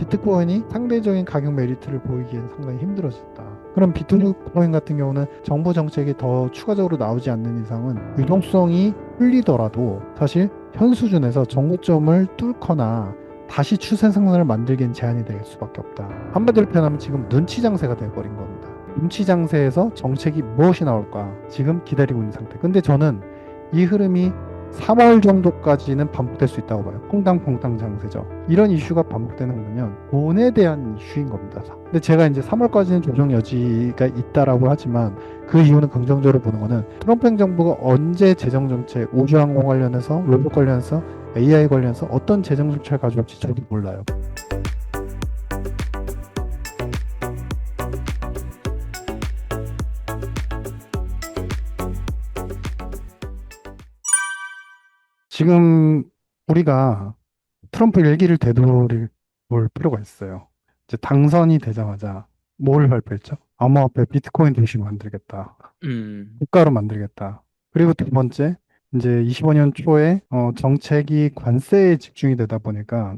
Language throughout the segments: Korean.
비트코인이 상대적인 가격 메리트를 보이기엔 상당히 힘들어졌다. 그럼 비트코인 같은 경우는 정부 정책이 더 추가적으로 나오지 않는 이상은 유동성이 풀리더라도 사실 현 수준에서 정고점을 뚫거나 다시 추세 상승을 만들기엔 제한이 될 수밖에 없다. 한마디로 표현하면 지금 눈치 장세가 돼버린 겁니다. 눈치 장세에서 정책이 무엇이 나올까 지금 기다리고 있는 상태. 근데 저는 이 흐름이 3월 정도까지는 반복될 수 있다고 봐요. 퐁당퐁당 장세죠. 이런 이슈가 반복되는 거면 돈에 대한 이슈인 겁니다. 근데 제가 이제 3월까지는 조정 여지가 있다라고 하지만 그 이유는 긍정적으로 보는 거는 트럼프 행정부가 언제 재정 정책, 우주항공 관련해서, 로봇 관련해서, AI 관련해서 어떤 재정 정책을 가져올지 저도 몰라요. 지금 우리가 트럼프 일기를 되돌릴 볼 필요가 있어요. 이제 당선이 되자마자 뭘 발표했죠? 암호화폐 비트코인 도시로 만들겠다. 음, 국가로 만들겠다. 그리고 두 번째, 이제 25년 초에 정책이 관세에 집중이 되다 보니까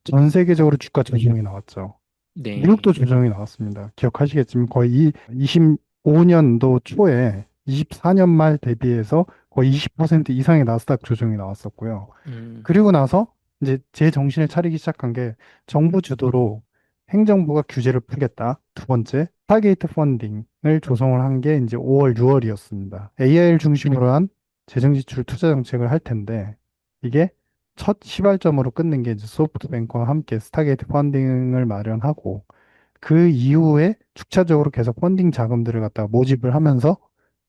전 세계적으로 주가 조정이 나왔죠. 미국도 네, 조정이 나왔습니다. 기억하시겠지만 거의 25년도 초에 24년 말 대비해서 거의 20% 이상의 나스닥 조정이 나왔었고요. 음, 그리고 나서 이제 제 정신을 차리기 시작한 게 정부 주도로 행정부가 규제를 풀겠다. 두 번째, 타겟 펀딩을 조성을 한 게 이제 5월, 6월이었습니다. AI를 중심으로 한 재정 지출 투자 정책을 할 텐데 이게 첫 시발점으로 끊는 게 이제 소프트뱅크와 함께 스타게이트 펀딩을 마련하고 그 이후에 축차적으로 계속 펀딩 자금들을 갖다가 모집을 하면서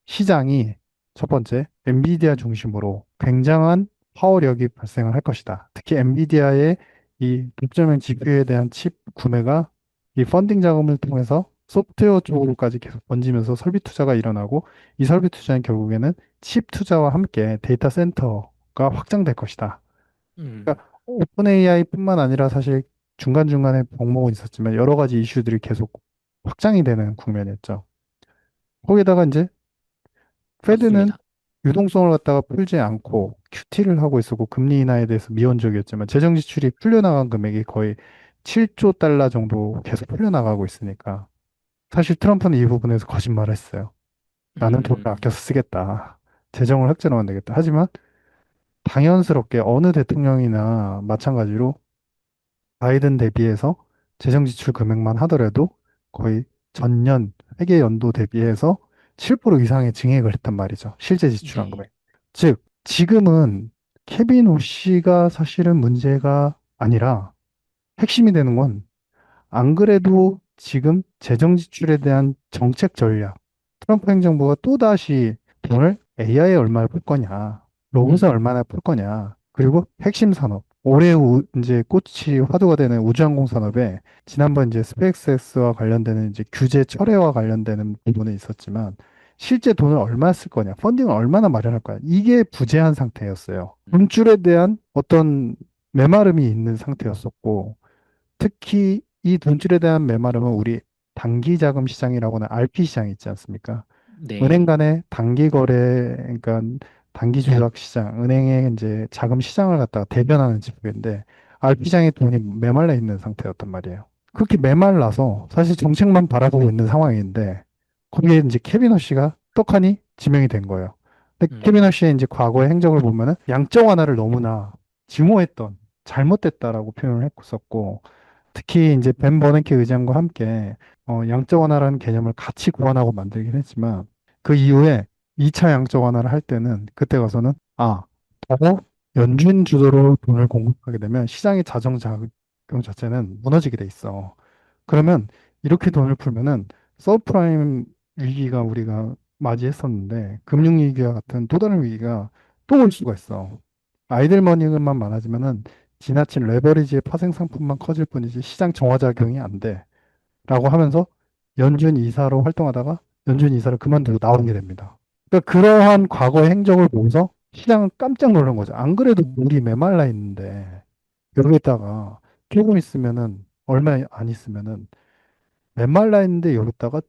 시장이 첫 번째 엔비디아 중심으로 굉장한 파워력이 발생을 할 것이다. 특히 엔비디아의 이 독점형 GPU에 대한 칩 구매가 이 펀딩 자금을 통해서 소프트웨어 쪽으로까지 계속 번지면서 설비 투자가 일어나고 이 설비 투자는 결국에는 칩 투자와 함께 데이터 센터가 확장될 것이다. 음, 그러니까 오픈 AI뿐만 아니라 사실 중간중간에 병목은 있었지만 여러 가지 이슈들이 계속 확장이 되는 국면이었죠. 거기다가 이제 페드는 맞습니다. 유동성을 갖다가 풀지 않고 QT를 하고 있었고 금리 인하에 대해서 미온적이었지만 재정 지출이 풀려나간 금액이 거의 7조 달러 정도 계속 풀려나가고 있으니까 사실 트럼프는 이 부분에서 거짓말을 했어요. 나는 돈을 음, 아껴서 쓰겠다. 재정을 흑자로 만들겠다. 하지만 당연스럽게 어느 대통령이나 마찬가지로 바이든 대비해서 재정 지출 금액만 하더라도 거의 전년 회계 연도 대비해서 7% 이상의 증액을 했단 말이죠. 실제 지출한 네, 금액. 즉, 지금은 케빈 오씨가 사실은 문제가 아니라 핵심이 되는 건 안 그래도 지금 재정 지출에 대한 정책 전략, 트럼프 행정부가 또다시 돈을 AI에 얼마나 풀 거냐, 로봇에 음, 얼마나 풀 거냐, 그리고 핵심 산업, 올해 이제 꽃이 화두가 되는 우주항공 산업에 지난번 이제 스페이스X와 관련되는 이제 규제 철회와 관련되는 부분은 있었지만 실제 돈을 얼마 쓸 거냐, 펀딩을 얼마나 마련할 거냐, 이게 부재한 상태였어요. 돈줄에 대한 어떤 메마름이 있는 상태였었고, 특히 이 돈줄에 대한 메마름은 우리 단기 자금 시장이라고 하는 RP 시장 있지 않습니까? 은행 네, 간의 단기 거래, 그러니까 단기 조작 시장, 은행의 이제 자금 시장을 갖다가 대변하는 지표인데 RP 시장에 돈이 메말라 있는 상태였단 말이에요. 그렇게 메말라서 사실 정책만 바라보고 있는 상황인데 거기에 이제 케비너 씨가 떡하니 지명이 된 거예요. 근데 케비너 음, 씨의 이제 과거의 행적을 보면은 양적 완화를 너무나 증오했던 잘못됐다라고 표현을 했었고 특히 이제 벤 버냉키 의장과 함께 양적 완화라는 개념을 같이 고안하고 만들긴 했지만 그 이후에 2차 양적 완화를 할 때는 그때 가서는 더 연준 주도로 돈을 공급하게 되면 시장의 자정 자금 자체는 무너지게 돼 있어. 그러면 이렇게 돈을 풀면은 서브프라임 위기가 우리가 맞이했었는데 금융 위기와 같은 또 다른 위기가 또 올 수가 있어. 아이들 머니만 많아지면은 지나친 레버리지의 파생 상품만 커질 뿐이지 시장 정화작용이 안 돼. 라고 하면서 연준 이사로 활동하다가 연준 이사를 그만두고 나오게 됩니다. 그러니까 그러한 과거의 행적을 보고서 시장은 깜짝 놀란 거죠. 안 그래도 물이 메말라 있는데 여기다가 조금 있으면은 얼마 안 있으면은 메말라 있는데 여기다가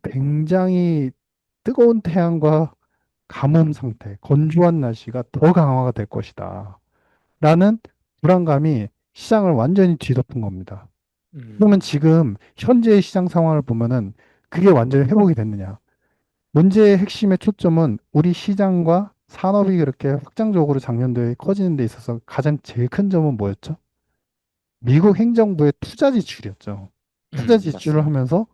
굉장히 뜨거운 태양과 가뭄 상태, 건조한 날씨가 더 강화가 될 것이다. 라는 불안감이 시장을 완전히 뒤덮은 겁니다. 그러면 음, 지금 현재의 시장 상황을 보면은 그게 완전히 회복이 됐느냐? 문제의 핵심의 초점은 우리 시장과 산업이 그렇게 확장적으로 작년도에 커지는 데 있어서 가장 제일 큰 점은 뭐였죠? 미국 행정부의 투자 지출이었죠. 투자 지출을 맞습니다. 하면서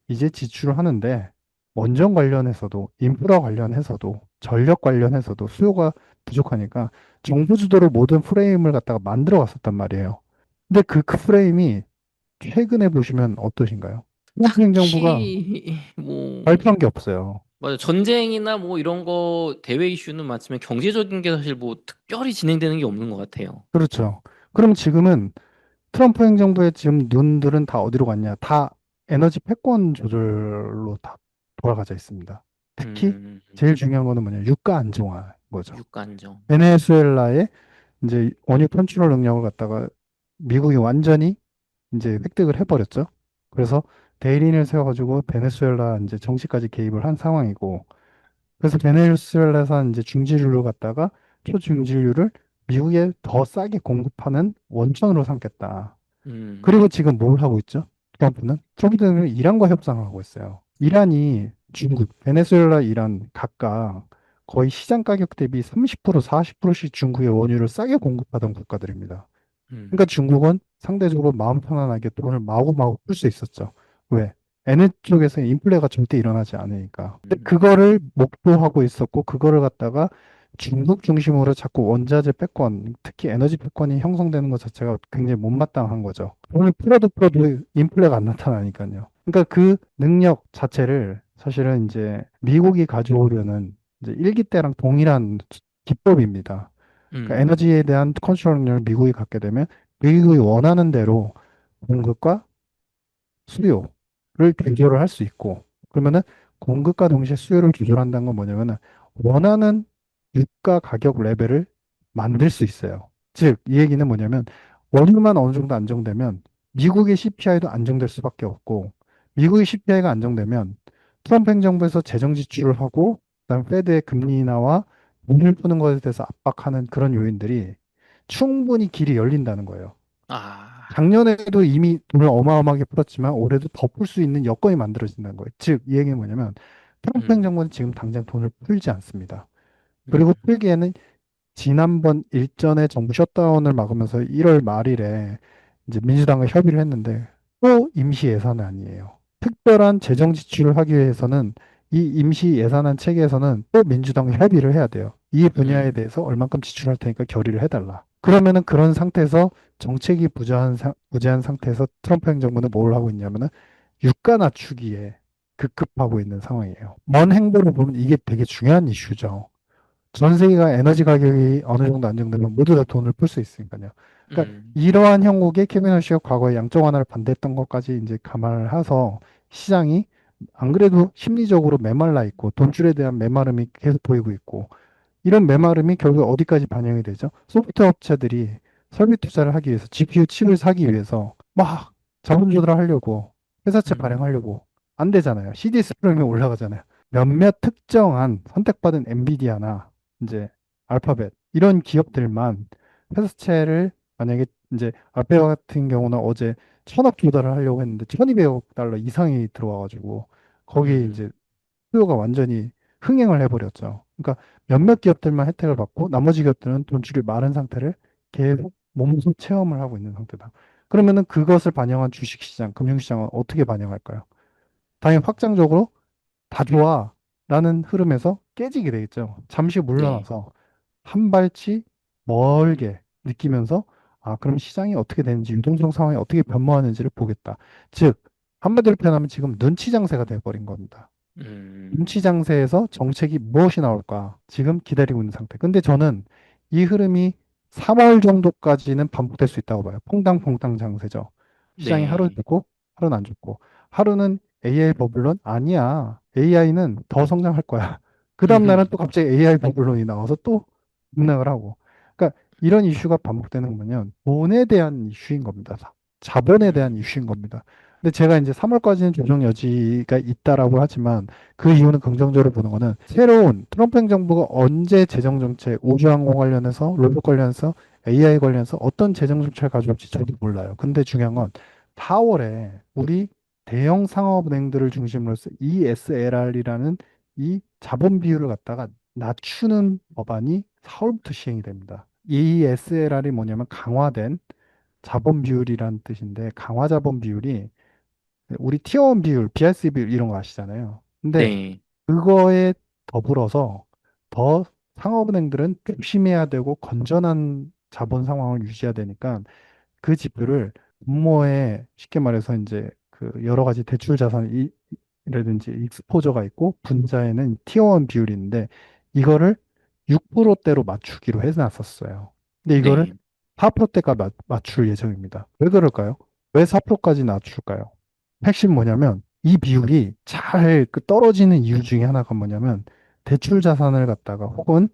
이제 지출을 하는데 원전 관련해서도 인프라 관련해서도 전력 관련해서도 수요가 부족하니까 정부 주도로 모든 프레임을 갖다가 만들어 왔었단 말이에요. 근데 그 프레임이 최근에 보시면 어떠신가요? 트럼프 행정부가 딱히 뭐 발표한 게 없어요. 맞아. 전쟁이나 뭐 이런 거 대외 이슈는 많지만 경제적인 게 사실 뭐 특별히 진행되는 게 없는 것 같아요. 그렇죠. 그럼 지금은 트럼프 행정부의 지금 눈들은 다 어디로 갔냐? 다 에너지 패권 조절로 다 돌아가져 있습니다. 특히 음, 제일 중요한 거는 뭐냐? 유가 안정화 거죠. 유가 안정. 베네수엘라의 이제 원유 컨트롤 능력을 갖다가 미국이 완전히 이제 획득을 해버렸죠. 그래서 대리인을 세워가지고 베네수엘라 이제 정치까지 개입을 한 상황이고, 그래서 베네수엘라에서 이제 중진유를 갖다가 초중진유를 미국에 더 싸게 공급하는 원천으로 삼겠다. 음, 그리고 지금 뭘 하고 있죠? 트럼프는 이란과 협상을 하고 있어요. 이란이 중국, 베네수엘라, 이란 각각 거의 시장 가격 대비 30%, 40%씩 중국의 원유를 싸게 공급하던 국가들입니다. 그러니까 음, 중국은 상대적으로 마음 편안하게 돈을 마구마구 풀 수 있었죠. 왜? 얘네 쪽에서 인플레가 절대 일어나지 않으니까. 근데 음, 그거를 목도하고 있었고, 그거를 갖다가 중국 중심으로 자꾸 원자재 패권, 특히 에너지 패권이 형성되는 것 자체가 굉장히 못마땅한 거죠. 돈을 풀어도 인플레가 안 나타나니까요. 그러니까 그 능력 자체를 사실은 이제 미국이 가져오려는 이제 일기 때랑 동일한 기법입니다. 그러니까 음, 에너지에 대한 컨트롤 능력을 미국이 갖게 되면 미국이 원하는 대로 공급과 수요를 조절을 할 수 있고, 그러면은 공급과 동시에 수요를 조절한다는 건 뭐냐면은 원하는 유가 가격 레벨을 만들 수 있어요. 즉, 이 얘기는 뭐냐면 원유만 어느 정도 안정되면 미국의 CPI도 안정될 수밖에 없고, 미국의 CPI가 안정되면 트럼프 행정부에서 재정 지출을 하고, 그다음 페드의 금리 인하와 돈을 푸는 것에 대해서 압박하는 그런 요인들이 충분히 길이 열린다는 거예요. 아, 작년에도 이미 돈을 어마어마하게 풀었지만 올해도 더 풀 수 있는 여건이 만들어진다는 거예요. 즉, 이 얘기는 뭐냐면 트럼프 음, 행정부는 지금 당장 돈을 풀지 않습니다. 그리고 음, 풀기에는 지난번 일전에 정부 셧다운을 막으면서 1월 말일에 이제 민주당과 협의를 했는데 또 임시 예산안이에요. 특별한 재정 지출을 하기 위해서는 이 임시 예산안 체계에서는 또 민주당과 협의를 해야 돼요. 이 분야에 음, 대해서 얼만큼 지출할 테니까 결의를 해달라. 그러면은 그런 상태에서 정책이 부재한 상태에서 트럼프 행정부는 뭘 하고 있냐면은 유가 낮추기에 급급하고 있는 상황이에요. 먼 행보로 보면 이게 되게 중요한 이슈죠. 전 세계가 에너지 가격이 어느 정도 안정되면 모두 다 돈을 풀 수 있으니까요. 그러니까 음, 이러한 형국에 케빈 허시가 과거에 양적 완화를 반대했던 것까지 이제 감안을 해서 시장이 안 그래도 심리적으로 메말라 있고 돈줄에 대한 메마름이 계속 보이고 있고 이런 메마름이 결국 어디까지 반영이 되죠? 소프트웨어 업체들이 설비 투자를 하기 위해서 GPU 칩을 사기 위해서 막 자본 조달을 하려고 회사채 음, 발행하려고 안 되잖아요. CDS 프로그램이 올라가잖아요. 몇몇 특정한 선택받은 엔비디아나 이제 알파벳 이런 기업들만 회사채를 만약에 이제 알파벳 같은 경우는 어제 1,000억 조달을 하려고 했는데 1,200억 달러 이상이 들어와가지고 거기 음, 이제 수요가 완전히 흥행을 해버렸죠. 그러니까 몇몇 기업들만 혜택을 받고 나머지 기업들은 돈줄이 마른 상태를 계속 몸소 체험을 하고 있는 상태다. 그러면은 그것을 반영한 주식시장, 금융시장은 어떻게 반영할까요? 당연히 확장적으로 다 좋아라는 흐름에서 깨지게 되겠죠. 잠시 네, 물러나서 한 발치 멀게 느끼면서 아, 그럼 시장이 어떻게 되는지, 유동성 상황이 어떻게 변모하는지를 보겠다. 즉, 한마디로 표현하면 지금 눈치 장세가 돼버린 겁니다. 눈치 음, 장세에서 정책이 무엇이 나올까 지금 기다리고 있는 상태. 근데 저는 이 흐름이 3월 정도까지는 반복될 수 있다고 봐요. 퐁당퐁당 장세죠. 시장이 하루 네, 좋고 하루는 안 좋고 하루는 AI 버블론 아니야. AI는 더 성장할 거야. 그 다음 날은 또 갑자기 AI 버블론이 나와서 또 급락을 하고. 그러니까 이런 이슈가 반복되는 거면 돈에 대한 이슈인 겁니다. 자본에 대한 음, 이슈인 겁니다. 근데 제가 이제 3월까지는 조정 여지가 있다라고 하지만 그 이유는 긍정적으로 보는 거는 새로운 트럼프 행정부가 언제 재정정책, 우주항공 관련해서, 로봇 관련해서 AI 관련해서 어떤 재정 정책을 가져올지 저도 몰라요. 근데 중요한 건 4월에 우리 대형 상업은행들을 중심으로 해서 ESLR이라는 이 자본 비율을 갖다가 낮추는 법안이 4월부터 시행이 됩니다. ESLR이 뭐냐면 강화된 자본 비율이라는 뜻인데 강화 자본 비율이 우리 티어원 비율, BRC 비율 이런 거 아시잖아요. 근데 네. 그거에 더불어서 더 상업은행들은 조심해야 되고 건전한 자본 상황을 유지해야 되니까 그 지표를 분모에 쉽게 말해서 이제 그 여러 가지 대출 자산이라든지 익스포저가 있고 분자에는 티어원 비율이 있는데 이거를 6%대로 맞추기로 해놨었어요. 근데 이거를 네. 4%대가 맞출 예정입니다. 왜 그럴까요? 왜 4%까지 낮출까요? 핵심 뭐냐면 이 비율이 잘 그 떨어지는 이유 중에 하나가 뭐냐면 대출 자산을 갖다가 혹은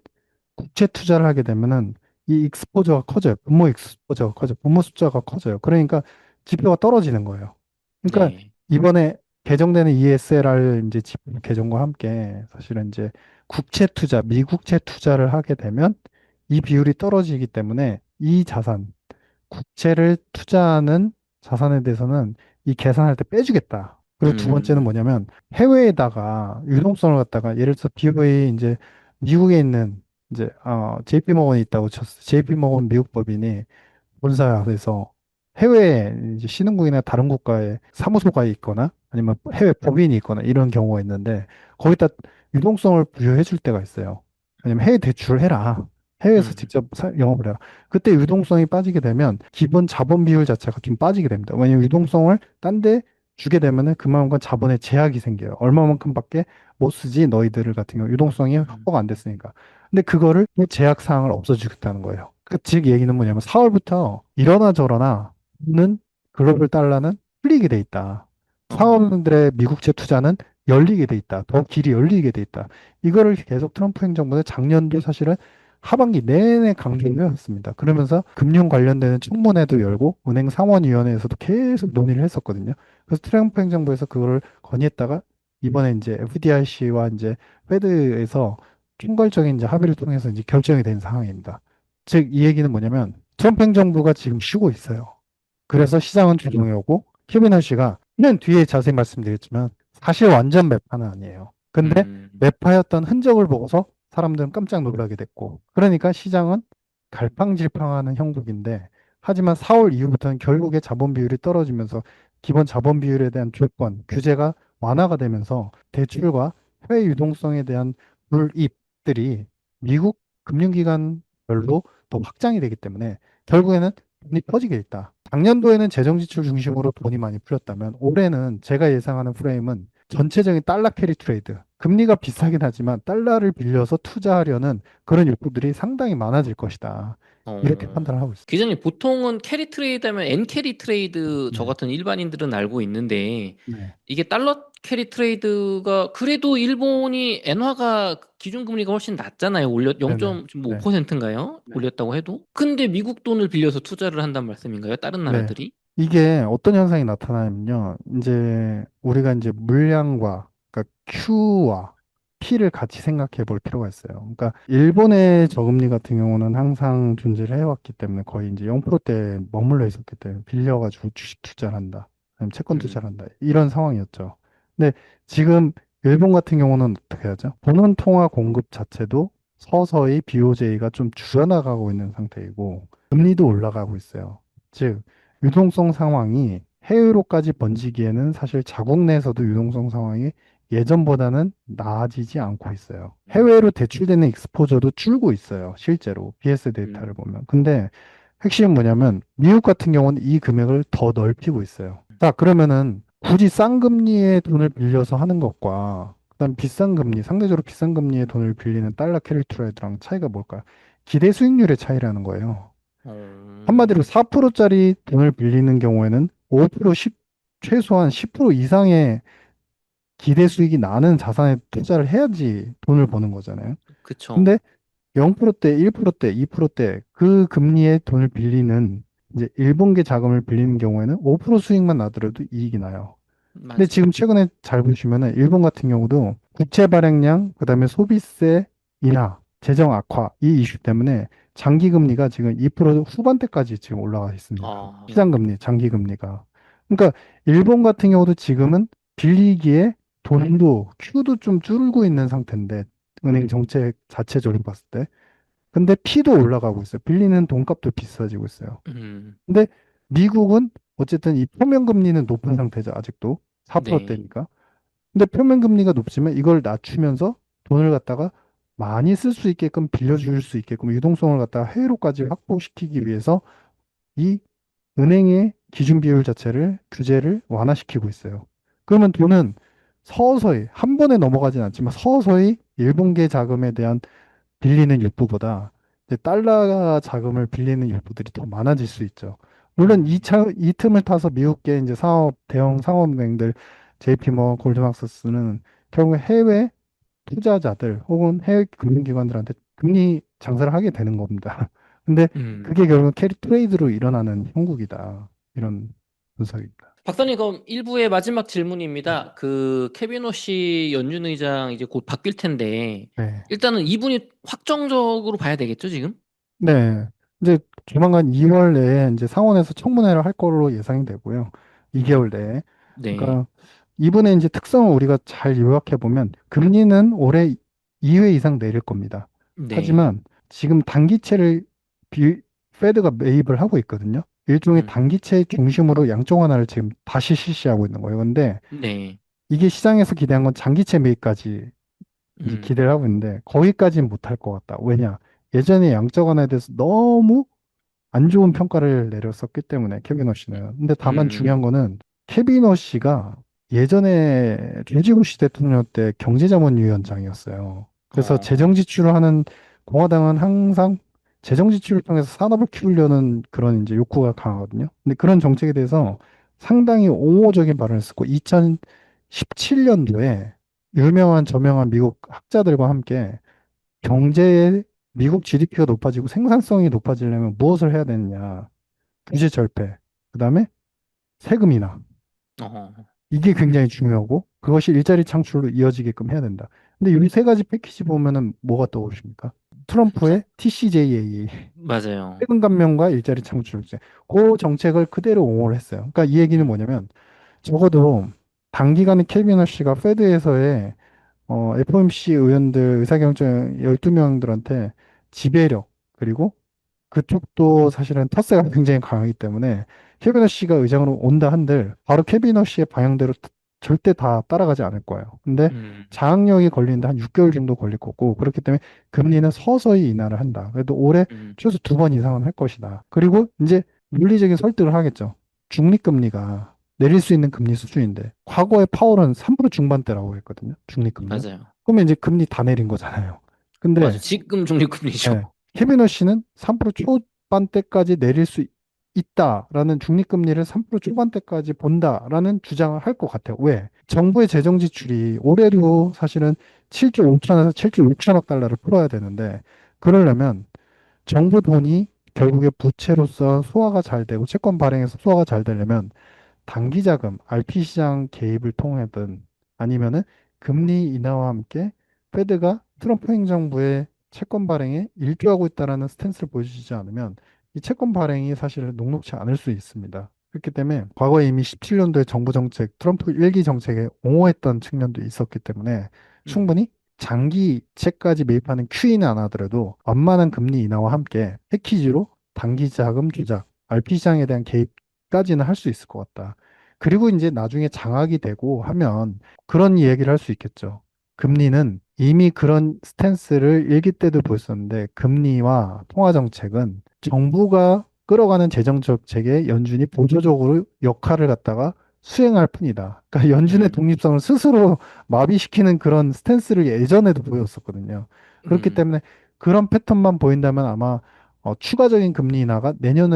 국채 투자를 하게 되면은 이 익스포저가 커져요. 분모 익스포저가 커져요. 분모 숫자가 커져요. 그러니까 지표가 떨어지는 거예요. 그러니까 네. 이번에 개정되는 ESLR 이제 지표 개정과 함께 사실은 이제 국채 투자, 미국채 투자를 하게 되면 이 비율이 떨어지기 때문에 이 자산, 국채를 투자하는 자산에 대해서는 이 계산할 때 빼주겠다. 그리고 두 번째는 음. 뭐냐면 해외에다가 유동성을 갖다가 예를 들어서 BOA 이제 미국에 있는 이제 JP 모건이 있다고 쳤어요. JP 모건 미국 법인이 본사에서 해외에 이제 신흥국이나 다른 국가에 사무소가 있거나 아니면 해외 법인이 있거나 이런 경우가 있는데 거기다 유동성을 부여해 줄 때가 있어요. 왜냐면 해외 대출을 해라. 해외에서 음. 직접 영업을 해라. 그때 유동성이 빠지게 되면 기본 자본 비율 자체가 좀 빠지게 됩니다. 왜냐면 유동성을 딴 데 주게 되면은 그만큼 자본의 제약이 생겨요. 얼마만큼밖에 못 쓰지 너희들을 같은 경우 유동성이 음. 확보가 안 됐으니까. 근데 그거를 그 제약 사항을 없어주겠다는 거예요. 즉 얘기는 뭐냐면 4월부터 이러나 저러나 는 글로벌 달러는 풀리게 돼 있다. 어. 상업들의 미국채 투자는 열리게 돼 있다. 더 길이 열리게 돼 있다. 이거를 계속 트럼프 행정부는 작년도 사실은 하반기 내내 강조를 해왔습니다. 그러면서 금융 관련되는 청문회도 열고 은행 상원위원회에서도 계속 논의를 했었거든요. 그래서 트럼프 행정부에서 그거를 건의했다가 이번에 이제 FDIC와 이제 페드에서 총괄적인 이제 합의를 통해서 이제 결정이 된 상황입니다. 즉, 이 얘기는 뭐냐면 트럼프 행정부가 지금 쉬고 있어요. 그래서 시장은 조정해 오고 케빈 씨가 는 뒤에 자세히 말씀드렸지만 사실 완전 매파는 아니에요. 근데 음. 매파였던 흔적을 보고서 사람들은 깜짝 놀라게 됐고 그러니까 시장은 갈팡질팡하는 형국인데 하지만 4월 이후부터는 결국에 자본 비율이 떨어지면서 기본 자본 비율에 대한 조건, 규제가 완화가 되면서 대출과 해외 유동성에 대한 불이익들이 미국 금융기관별로 더 확장이 되기 때문에 결국에는 돈이 퍼지게 있다. 작년도에는 재정 지출 중심으로 돈이 많이 풀렸다면 올해는 제가 예상하는 프레임은 전체적인 달러 캐리 트레이드. 금리가 비싸긴 하지만 달러를 빌려서 투자하려는 그런 욕구들이 상당히 많아질 것이다. 이렇게 어. 판단을 하고 있습니다. 기자님, 보통은 캐리 트레이드 하면 엔 캐리 트레이드 저 네. 같은 일반인들은 알고 있는데 네. 이게 달러 캐리 트레이드가 그래도 일본이 엔화가 기준금리가 훨씬 낮잖아요. 올려 네네. 네. 0.5%인가요? 네. 올렸다고 해도. 근데 미국 돈을 빌려서 투자를 한단 말씀인가요? 다른 네. 나라들이? 이게 어떤 현상이 나타나냐면요. 이제 우리가 이제 물량과 그러니까 Q와 P를 같이 생각해 볼 필요가 있어요. 그러니까 일본의 저금리 같은 경우는 항상 존재를 해왔기 때문에 거의 이제 0%대에 머물러 있었기 때문에 빌려가지고 주식 투자를 한다. 아니면 채권 투자를 한다. 음. 이런 상황이었죠. 근데 지금 일본 같은 경우는 어떻게 하죠? 본원 통화 공급 자체도 서서히 BOJ가 좀 줄여나가고 있는 상태이고 금리도 올라가고 있어요. 즉 유동성 상황이 해외로까지 번지기에는 사실 자국 내에서도 유동성 상황이 예전보다는 나아지지 않고 있어요. 해외로 대출되는 익스포저도 줄고 있어요. 실제로 BS 데이터를 음. 보면. 근데 핵심은 뭐냐면 미국 같은 경우는 이 금액을 더 넓히고 있어요. 자, 그러면은 굳이 싼 금리의 돈을 빌려서 하는 것과 그다음 비싼 금리, 상대적으로 비싼 금리의 돈을 빌리는 달러 캐리 트레이드랑 차이가 뭘까요? 기대 수익률의 차이라는 거예요. 어. 한마디로 4%짜리 돈을 빌리는 경우에는 5%, 10, 최소한 10% 이상의 기대 수익이 나는 자산에 투자를 해야지 돈을 버는 거잖아요. 그쵸. 근데 0%대, 1%대, 2%대 그 금리의 돈을 빌리는 이제 일본계 자금을 빌리는 경우에는 5% 수익만 나더라도 이익이 나요. 근데 맞아요. 지금 최근에 잘 보시면은 일본 같은 경우도 국채 발행량, 그다음에 소비세 인하, 재정 악화 이 이슈 때문에 장기 금리가 지금 2% 후반대까지 지금 올라가 있습니다. 아, 시장 금리, 장기 금리가. 그러니까 일본 같은 경우도 지금은 빌리기에 돈도 Q도 좀 줄고 있는 상태인데 은행 정책 자체적으로 봤을 때. 근데 P도 올라가고 있어요. 빌리는 돈값도 비싸지고 있어요. 음, 근데 미국은 어쨌든 이 표면 금리는 높은 상태죠. 아직도 네, 4%대니까. 근데 표면 금리가 높지만 이걸 낮추면서 돈을 갖다가 많이 쓸 수 있게끔 빌려줄 수 있게끔 유동성을 갖다가 해외로까지 확보시키기 위해서 이 은행의 기준 비율 자체를 규제를 완화시키고 있어요. 그러면 돈은 서서히 한 번에 넘어가진 않지만 서서히 일본계 자금에 대한 빌리는 율부보다 이제 달러 자금을 빌리는 율부들이 더 많아질 수 있죠. 물론 음, 이 틈을 타서 미국계 이제 대형 상업은행들, JP모건, 골드만삭스는 결국 해외 투자자들 혹은 해외 금융기관들한테 금리 장사를 하게 되는 겁니다. 근데 음. 그게 결국 캐리 트레이드로 일어나는 형국이다. 이런 분석입니다. 박사님, 그럼 일부의 마지막 질문입니다. 그 케빈 오씨 연준 의장 이제 곧 바뀔 텐데 네. 일단은 이분이 확정적으로 봐야 되겠죠, 지금? 네. 이제 조만간 2월 내에 이제 상원에서 청문회를 할 걸로 예상이 되고요. 음, 2개월 내에. 네, 그러니까 이분의 이제 특성을 우리가 잘 요약해 보면 금리는 올해 2회 이상 내릴 겁니다. 네, 하지만 지금 단기채를 비, 페드가 매입을 하고 있거든요. 일종의 음, 단기채 중심으로 양적 완화를 지금 다시 실시하고 있는 거예요. 근데 네, 이게 시장에서 기대한 건 장기채 매입까지 이제 음, 기대를 하고 있는데 거기까지는 못할 것 같다. 왜냐? 예전에 양적 완화에 대해서 너무 안 좋은 평가를 내렸었기 때문에 케비너 씨는. 근데 다만 음, 중요한 거는 케비너 씨가 예전에 조지 부시 대통령 때 경제자문위원장이었어요. 그래서 어, 재정 지출을 하는 공화당은 항상 재정 지출을 통해서 산업을 키우려는 그런 이제 욕구가 강하거든요. 근데 그런 정책에 대해서 상당히 옹호적인 발언을 쓰고 2017년도에 유명한 저명한 미국 학자들과 함께 경제의 미국 GDP가 높아지고 생산성이 높아지려면 무엇을 해야 되느냐. 규제 절폐. 그다음에 세금 인하. 어, 이게 굉장히 중요하고 그것이 일자리 창출로 이어지게끔 해야 된다. 근데 이 세 가지 패키지 보면은 뭐가 떠오르십니까? 트럼프의 TCJA, 맞아요. 세금 감면과 일자리 창출제. 그 정책을 그대로 옹호를 했어요. 그러니까 이 얘기는 음, 뭐냐면 적어도 단기간에 켈비너 씨가 페드에서의 FOMC 의원들 의사결정 12명들한테 지배력 그리고 그쪽도 사실은 텃세가 굉장히 강하기 때문에 캐비너 씨가 의장으로 온다 한들 바로 캐비너 씨의 방향대로 절대 다 따라가지 않을 거예요. 근데 음, 장악력이 걸리는데 한 6개월 정도 걸릴 거고 그렇기 때문에 금리는 서서히 인하를 한다. 그래도 올해 음, 최소 2번 이상은 할 것이다. 그리고 이제 물리적인 설득을 하겠죠. 중립금리가 내릴 수 있는 금리 수준인데 과거의 파월은 3% 중반대라고 했거든요. 중립금리가. 맞아요. 그러면 이제 금리 다 내린 거잖아요. 맞아요. 근데 지금 예. 적립금리죠. 캐비너 씨는 3% 초반대까지 내릴 수 있다라는 중립금리를 3% 초반대까지 본다라는 주장을 할 것 같아요. 왜? 정부의 재정 지출이 올해도 사실은 7조 5천에서 7조 6천억 달러를 풀어야 되는데 그러려면 정부 돈이 결국에 부채로서 소화가 잘 되고 채권 발행에서 소화가 잘 되려면 단기 자금, RP 시장 개입을 통하든 아니면은 금리 인하와 함께 페드가 트럼프 행정부의 채권 발행에 일조하고 있다라는 스탠스를 보여주지 않으면 이 채권 발행이 사실 녹록치 않을 수 있습니다. 그렇기 때문에 과거에 이미 17년도에 정부 정책, 트럼프 일기 정책에 옹호했던 측면도 있었기 때문에 음, 충분히 장기 채까지 매입하는 QE는 안 하더라도 완만한 금리 인하와 함께 패키지로 단기 자금 조작, RP 시장에 대한 개입까지는 할 수 있을 것 같다. 그리고 이제 나중에 장악이 되고 하면 그런 얘기를 할 수 있겠죠. 금리는 이미 그런 스탠스를 일기 때도 보였었는데 금리와 통화 정책은 정부가 끌어가는 재정 정책에 연준이 보조적으로 역할을 갖다가 수행할 뿐이다. 그러니까 연준의 음, 독립성을 스스로 마비시키는 그런 스탠스를 예전에도 보였었거든요. 그렇기 음. 때문에 그런 패턴만 보인다면 아마 추가적인 금리 인하가 내년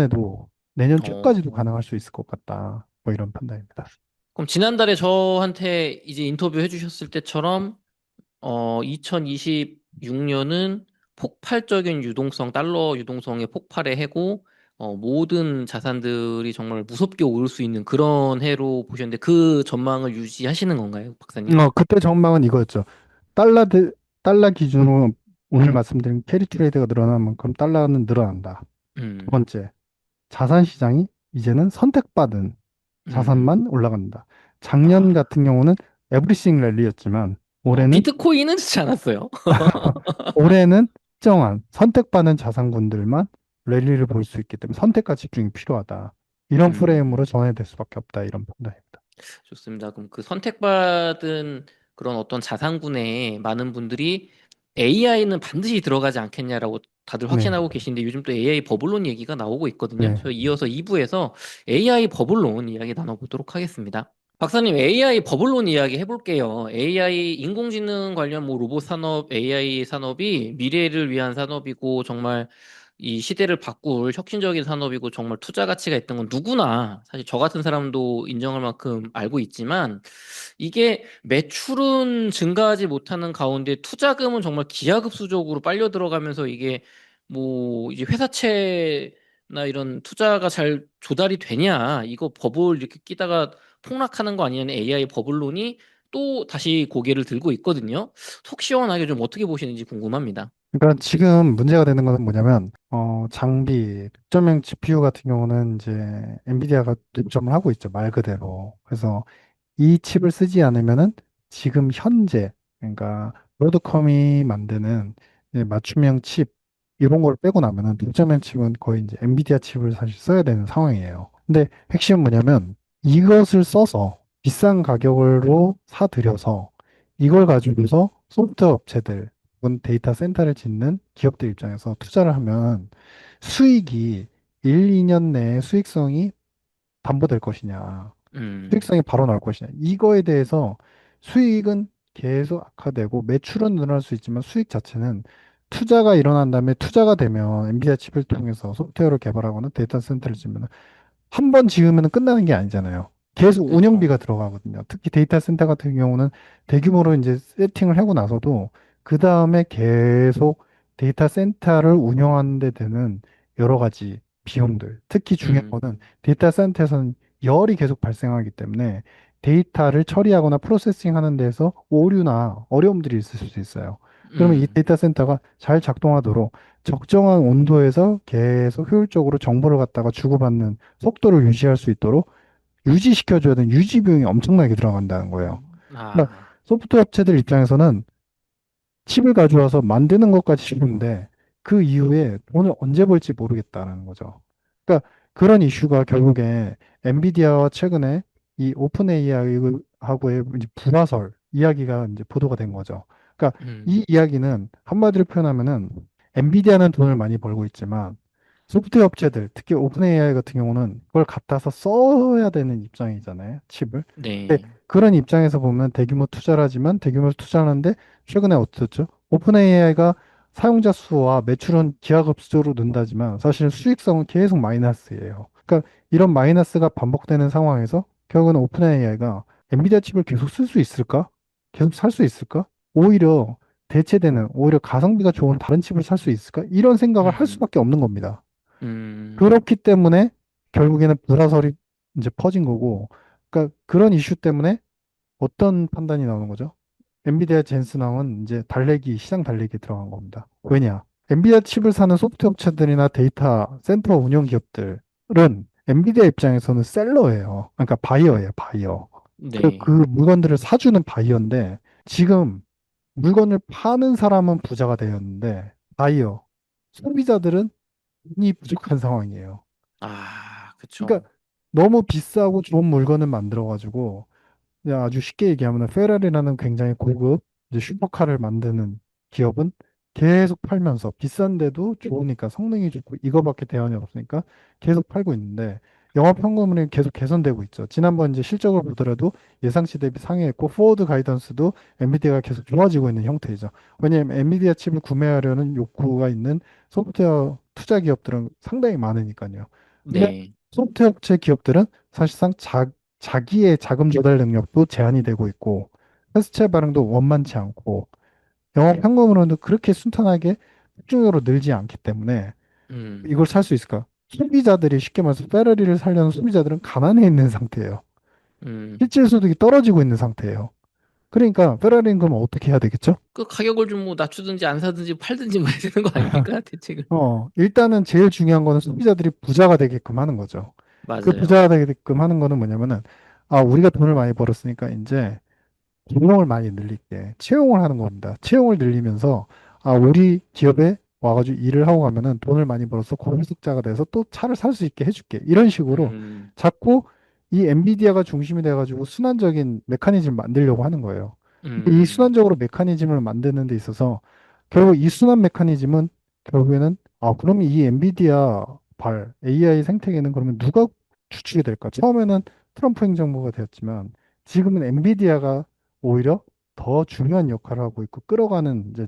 초까지도 어. 가능할 수 있을 것 같다. 뭐 이런 판단입니다. 그럼 지난달에 저한테 이제 인터뷰 해주셨을 때처럼 2026년은 폭발적인 유동성, 달러 유동성의 폭발의 해고, 모든 자산들이 정말 무섭게 오를 수 있는 그런 해로 보셨는데 그 전망을 유지하시는 건가요, 박사님? 그때 전망은 이거였죠. 달러, 달러 기준으로 오늘 말씀드린 캐리 트레이드가 늘어난 만큼 달러는 늘어난다. 두 음, 번째, 자산 시장이 이제는 선택받은 음. 자산만 올라간다. 작년 아, 같은 경우는 에브리싱 랠리였지만 올해는 비트코인은 좋지 않았어요. 올해는 특정한 선택받은 자산군들만 랠리를 볼 수 있기 때문에 선택과 집중이 필요하다. 이런 프레임으로 음. 전환될 수밖에 없다. 이런 판단입니다. 좋습니다. 그럼 그 선택받은 그런 어떤 자산군에 많은 분들이 AI는 반드시 들어가지 않겠냐라고 다들 네, 확신하고 계신데 요즘 또 AI 버블론 얘기가 나오고 있거든요. 네, 저 이어서 2부에서 AI 버블론 이야기 나눠보도록 하겠습니다. 박사님, AI 버블론 이야기 해볼게요. AI 인공지능 관련 뭐 로봇 산업, AI 산업이 미래를 위한 산업이고 정말 이 시대를 바꿀 혁신적인 산업이고 정말 투자 가치가 있던 건 누구나 사실 저 같은 사람도 인정할 만큼 알고 있지만 이게 매출은 증가하지 못하는 가운데 투자금은 정말 기하급수적으로 빨려 들어가면서 이게 뭐 이제 회사채나 이런 투자가 잘 조달이 되냐 이거 버블 이렇게 끼다가 폭락하는 거 아니냐는 AI 버블론이 또 다시 고개를 들고 있거든요. 속 시원하게 좀 어떻게 보시는지 궁금합니다. 그러니까 지금 문제가 되는 것은 뭐냐면, 장비, 특정형 GPU 같은 경우는 이제 엔비디아가 독점을 하고 있죠. 말 그대로. 그래서 이 칩을 쓰지 않으면은 지금 현재, 그러니까 브로드컴이 만드는 이제 맞춤형 칩, 이런 걸 빼고 나면은 독점형 칩은 거의 이제 엔비디아 칩을 사실 써야 되는 상황이에요. 근데 핵심은 뭐냐면 이것을 써서 비싼 가격으로 사들여서 이걸 가지고서 소프트웨어 업체들, 혹은 데이터 센터를 짓는 기업들 입장에서 투자를 하면 수익이 1, 2년 내에 수익성이 담보될 것이냐, 음, 수익성이 바로 나올 것이냐. 이거에 대해서 수익은 계속 악화되고 매출은 늘어날 수 있지만 수익 자체는 투자가 일어난 다음에 투자가 되면 엔비디아 칩을 통해서 소프트웨어를 개발하거나 데이터 센터를 짓면 한 번 지으면 끝나는 게 아니잖아요. 계속 그렇죠. 운영비가 들어가거든요. 특히 데이터 센터 같은 경우는 대규모로 이제 세팅을 하고 나서도 그 다음에 계속 데이터 센터를 운영하는 데 되는 여러 가지 비용들. 특히 중요한 거는 음, 데이터 센터에서는 열이 계속 발생하기 때문에 데이터를 처리하거나 프로세싱 하는 데서 오류나 어려움들이 있을 수 있어요. 그러면 이 음, 데이터 센터가 잘 작동하도록 적정한 온도에서 계속 효율적으로 정보를 갖다가 주고받는 속도를 유지할 수 있도록 유지시켜줘야 되는 유지 비용이 엄청나게 들어간다는 거예요. 그러니까 아, 소프트웨어 업체들 입장에서는 칩을 가져와서 만드는 것까지 쉬운데 그 이후에 돈을 언제 벌지 모르겠다는 거죠. 그러니까 그런 이슈가 결국에 엔비디아와 최근에 이 오픈 AI하고의 이제 불화설 이야기가 이제 보도가 된 거죠. 그러니까 이 음, 이야기는 한마디로 표현하면은 엔비디아는 돈을 많이 벌고 있지만 소프트웨어 업체들, 특히 오픈 AI 같은 경우는 그걸 갖다서 써야 되는 입장이잖아요, 칩을. 근데 네, 그런 입장에서 보면 대규모 투자를 하지만 대규모 투자하는데 최근에 어떻죠? 오픈 AI가 사용자 수와 매출은 기하급수적으로 는다지만 사실 수익성은 계속 마이너스예요. 그러니까 이런 마이너스가 반복되는 상황에서 결국은 오픈 AI가 엔비디아 칩을 계속 쓸 수 있을까? 계속 살 수 있을까? 오히려 대체되는, 오히려 가성비가 좋은 다른 칩을 살 수 있을까? 이런 생각을 할 음, 수밖에 없는 겁니다. 음, 그렇기 때문에 결국에는 불화설이 이제 퍼진 거고, 그러니까 그런 이슈 때문에 어떤 판단이 나오는 거죠? 엔비디아 젠슨왕은 이제 달래기, 시장 달래기에 들어간 겁니다. 왜냐? 엔비디아 칩을 사는 소프트웨어 업체들이나 데이터 센터 운영 기업들은 엔비디아 입장에서는 셀러예요. 그러니까 바이어예요, 바이어. 그 네, 물건들을 사주는 바이어인데 지금 물건을 파는 사람은 부자가 되었는데 바이어, 소비자들은 돈이 부족한 상황이에요. 아, 그쵸. 그러니까 너무 비싸고 좋은 물건을 만들어가지고 그냥 아주 쉽게 얘기하면 페라리라는 굉장히 고급 이제 슈퍼카를 만드는 기업은 계속 팔면서 비싼데도 좋으니까 성능이 좋고 이거밖에 대안이 없으니까 계속 팔고 있는데 영업 현금률이 계속 개선되고 있죠. 지난번 이제 실적을 보더라도 예상치 대비 상회했고 포워드 가이던스도 엔비디아가 계속 좋아지고 있는 형태이죠. 왜냐하면 엔비디아 칩을 구매하려는 욕구가 있는 소프트웨어 투자 기업들은 상당히 많으니까요. 근데 네, 소프트웨어 업체 기업들은 사실상 자기의 자금 조달 능력도 제한이 되고 있고 회수채 발행도 원만치 않고 영업 현금으로는 그렇게 순탄하게 집중적으로 늘지 않기 때문에 음, 이걸 살 수 있을까? 소비자들이 쉽게 말해서 페라리를 사려는 소비자들은 가난해 있는 상태예요. 음, 실질 소득이 떨어지고 있는 상태예요. 그러니까 페라리는 그럼 어떻게 해야 되겠죠? 그 가격을 좀 뭐 낮추든지 안 사든지 팔든지 뭐 해야 되는 거 아닙니까? 대책을. 일단은 제일 중요한 거는 소비자들이 부자가 되게끔 하는 거죠. 그 맞아요. 부자가 되게끔 하는 거는 뭐냐면은, 우리가 돈을 많이 벌었으니까 이제 고용을 많이 늘릴게. 채용을 하는 겁니다. 채용을 늘리면서, 우리 기업에 와가지고 일을 하고 가면은 돈을 많이 벌어서 고용tuk자가 돼서 또 차를 살 수 있게 해줄게. 이런 식으로 음, 자꾸 이 엔비디아가 중심이 돼가지고 순환적인 메커니즘을 만들려고 하는 거예요. 근데 이 음, 순환적으로 메커니즘을 만드는 데 있어서 결국 이 순환 메커니즘은 결국에는 그러면 이 엔비디아 AI 생태계는 그러면 누가 주축이 될까? 처음에는 트럼프 행정부가 되었지만 지금은 엔비디아가 오히려 더 중요한 역할을 하고 있고 끌어가는 이제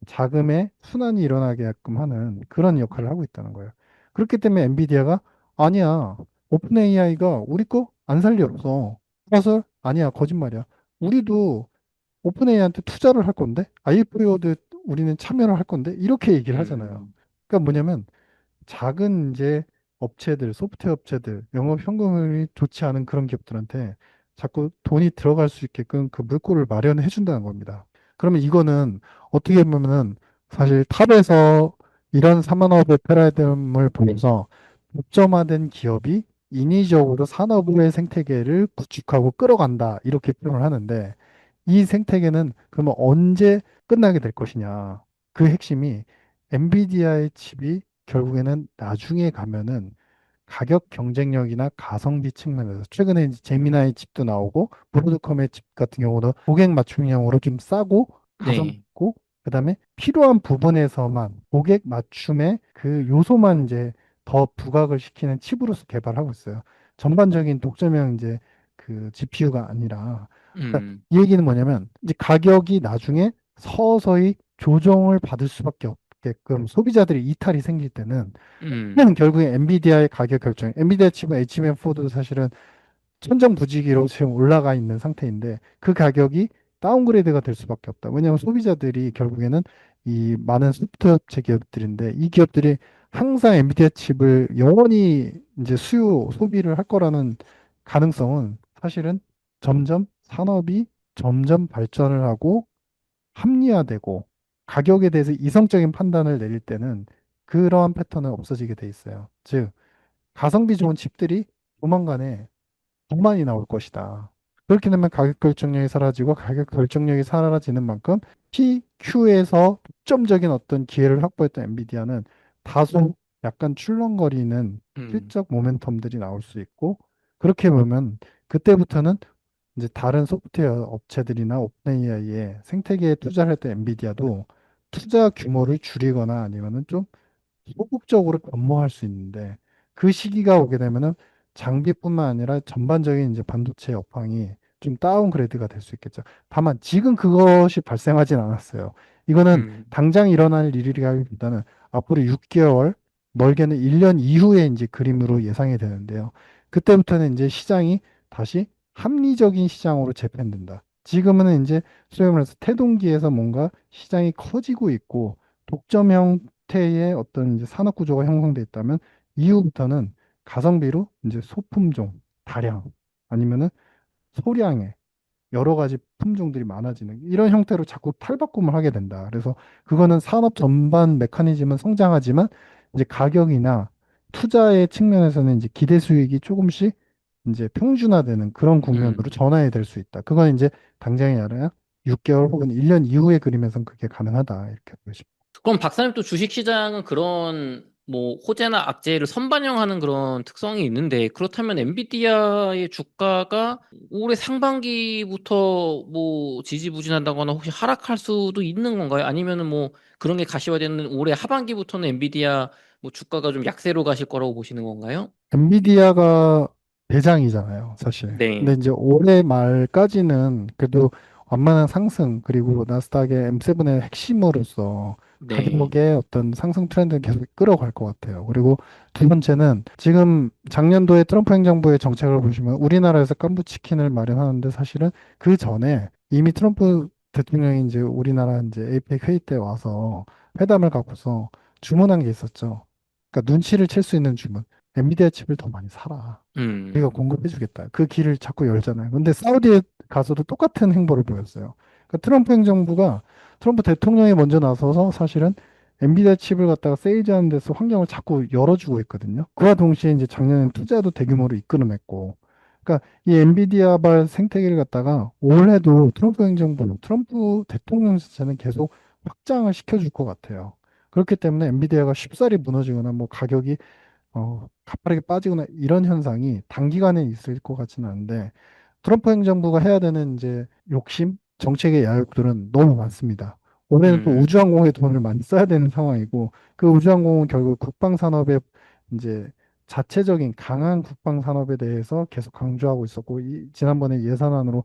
자금의 순환이 일어나게끔 하는 그런 역할을 하고 있다는 거예요. 그렇기 때문에 엔비디아가 아니야. 오픈 AI가 우리 거 안 살 리 없어. 그래서 아니야. 거짓말이야. 우리도 오픈 AI한테 투자를 할 건데 IPO도 우리는 참여를 할 건데 이렇게 얘기를 하잖아요. 음, 그러니까 뭐냐면 작은 이제 업체들, 소프트웨어 업체들, 영업 현금이 좋지 않은 그런 기업들한테 자꾸 돈이 들어갈 수 있게끔 그 물꼬를 마련해 준다는 겁니다. 그러면 이거는 어떻게 보면은 사실 탑에서 이런 산업의 패러다임을 보면서 독점화된 기업이 인위적으로 산업의 생태계를 구축하고 끌어간다 이렇게 표현을 하는데 이 생태계는 그러면 언제 끝나게 될 것이냐? 그 핵심이 엔비디아의 칩이 결국에는 나중에 가면은 가격 경쟁력이나 가성비 측면에서 최근에 이제 제미나이 칩도 나오고 브로드컴의 칩 같은 경우도 고객 맞춤형으로 좀 싸고 가성 네. 있고 그다음에 필요한 부분에서만 고객 맞춤의 그 요소만 이제 더 부각을 시키는 칩으로서 개발하고 있어요. 전반적인 독점형 이제 그 GPU가 아니라 그러니까 음, 이 얘기는 뭐냐면 이제 가격이 나중에 서서히 조정을 받을 수밖에 없게끔 소비자들이 이탈이 생길 때는 음, 그냥 결국에 엔비디아의 가격 결정, 엔비디아 칩은 HBM4도 사실은 천정부지기로 지금 올라가 있는 상태인데 그 가격이 다운그레이드가 될 수밖에 없다. 왜냐하면 소비자들이 결국에는 이 많은 소프트웨어 업체 기업들인데 이 기업들이 항상 엔비디아 칩을 영원히 이제 수요 소비를 할 거라는 가능성은 사실은 점점 산업이 점점 발전을 하고 합리화되고 가격에 대해서 이성적인 판단을 내릴 때는 그러한 패턴은 없어지게 돼 있어요. 즉, 가성비 좋은 칩들이 조만간에 더 많이 나올 것이다. 그렇게 되면 가격 결정력이 사라지고 가격 결정력이 사라지는 만큼 PQ에서 독점적인 어떤 기회를 확보했던 엔비디아는 다소 약간 출렁거리는 음, 실적 모멘텀들이 나올 수 있고 그렇게 보면 그때부터는 이제 다른 소프트웨어 업체들이나 오픈AI의 생태계에 투자를 했던 엔비디아도 투자 규모를 줄이거나 아니면은 좀 소극적으로 변모할 수 있는데 그 시기가 오게 되면은 장비뿐만 아니라 전반적인 이제 반도체 업황이 좀 다운그레이드가 될 수 있겠죠. 다만 지금 그것이 발생하진 않았어요. 이거는 음, 당장 일어날 일이라기보다는 앞으로 6개월, 멀게는 1년 이후의 이제 그림으로 예상이 되는데요. 그때부터는 이제 시장이 다시 합리적인 시장으로 재편된다. 지금은 이제 소위 말해서 태동기에서 뭔가 시장이 커지고 있고 독점 형태의 어떤 이제 산업 구조가 형성돼 있다면 이후부터는 가성비로 이제 소품종, 다량 아니면은 소량의 여러 가지 품종들이 많아지는 이런 형태로 자꾸 탈바꿈을 하게 된다. 그래서 그거는 산업 전반 메커니즘은 성장하지만 이제 가격이나 투자의 측면에서는 이제 기대 수익이 조금씩 이제 평준화되는 그런 국면으로 음. 전환이 될 수 있다. 그건 이제 당장이 아니라 6개월 혹은 1년 이후의 그림에선 그게 가능하다. 이렇게 보시면. 그럼 박사님 또 주식시장은 그런 뭐 호재나 악재를 선반영하는 그런 특성이 있는데 그렇다면 엔비디아의 주가가 올해 상반기부터 뭐 지지부진한다거나 혹시 하락할 수도 있는 건가요? 아니면은 뭐 그런 게 가시화되는 올해 하반기부터는 엔비디아 뭐 주가가 좀 약세로 가실 거라고 보시는 건가요? 엔비디아가 대장이잖아요, 사실. 근데 네, 이제 올해 말까지는 그래도 완만한 상승, 그리고 나스닥의 M7의 핵심으로서 네, 가격의 어떤 상승 트렌드를 계속 끌어갈 것 같아요. 그리고 두 번째는 지금 작년도에 트럼프 행정부의 정책을 보시면 우리나라에서 깐부치킨을 마련하는데 사실은 그 전에 이미 트럼프 대통령이 이제 우리나라 이제 에이펙 회의 때 와서 회담을 갖고서 주문한 게 있었죠. 그러니까 눈치를 챌 수 있는 주문. 엔비디아 칩을 더 많이 사라. 우리가 음, 공급해주겠다. 그 길을 자꾸 열잖아요. 근데 사우디에 가서도 똑같은 행보를 보였어요. 그러니까 트럼프 행정부가 트럼프 대통령이 먼저 나서서 사실은 엔비디아 칩을 갖다가 세일즈하는 데서 환경을 자꾸 열어주고 있거든요. 그와 동시에 이제 작년엔 투자도 대규모로 이끌어냈고, 그러니까 이 엔비디아발 생태계를 갖다가 올해도 트럼프 행정부, 트럼프 대통령 자체는 계속 확장을 시켜줄 것 같아요. 그렇기 때문에 엔비디아가 쉽사리 무너지거나 뭐 가격이 가파르게 빠지거나 이런 현상이 단기간에 있을 것 같지는 않은데 트럼프 행정부가 해야 되는 이제 욕심, 정책의 야욕들은 너무 많습니다. 올해는 또 음, 우주항공에 돈을 많이 써야 되는 상황이고 그 우주항공은 결국 국방산업의 이제 자체적인 강한 국방산업에 대해서 계속 강조하고 있었고 지난번에 예산안으로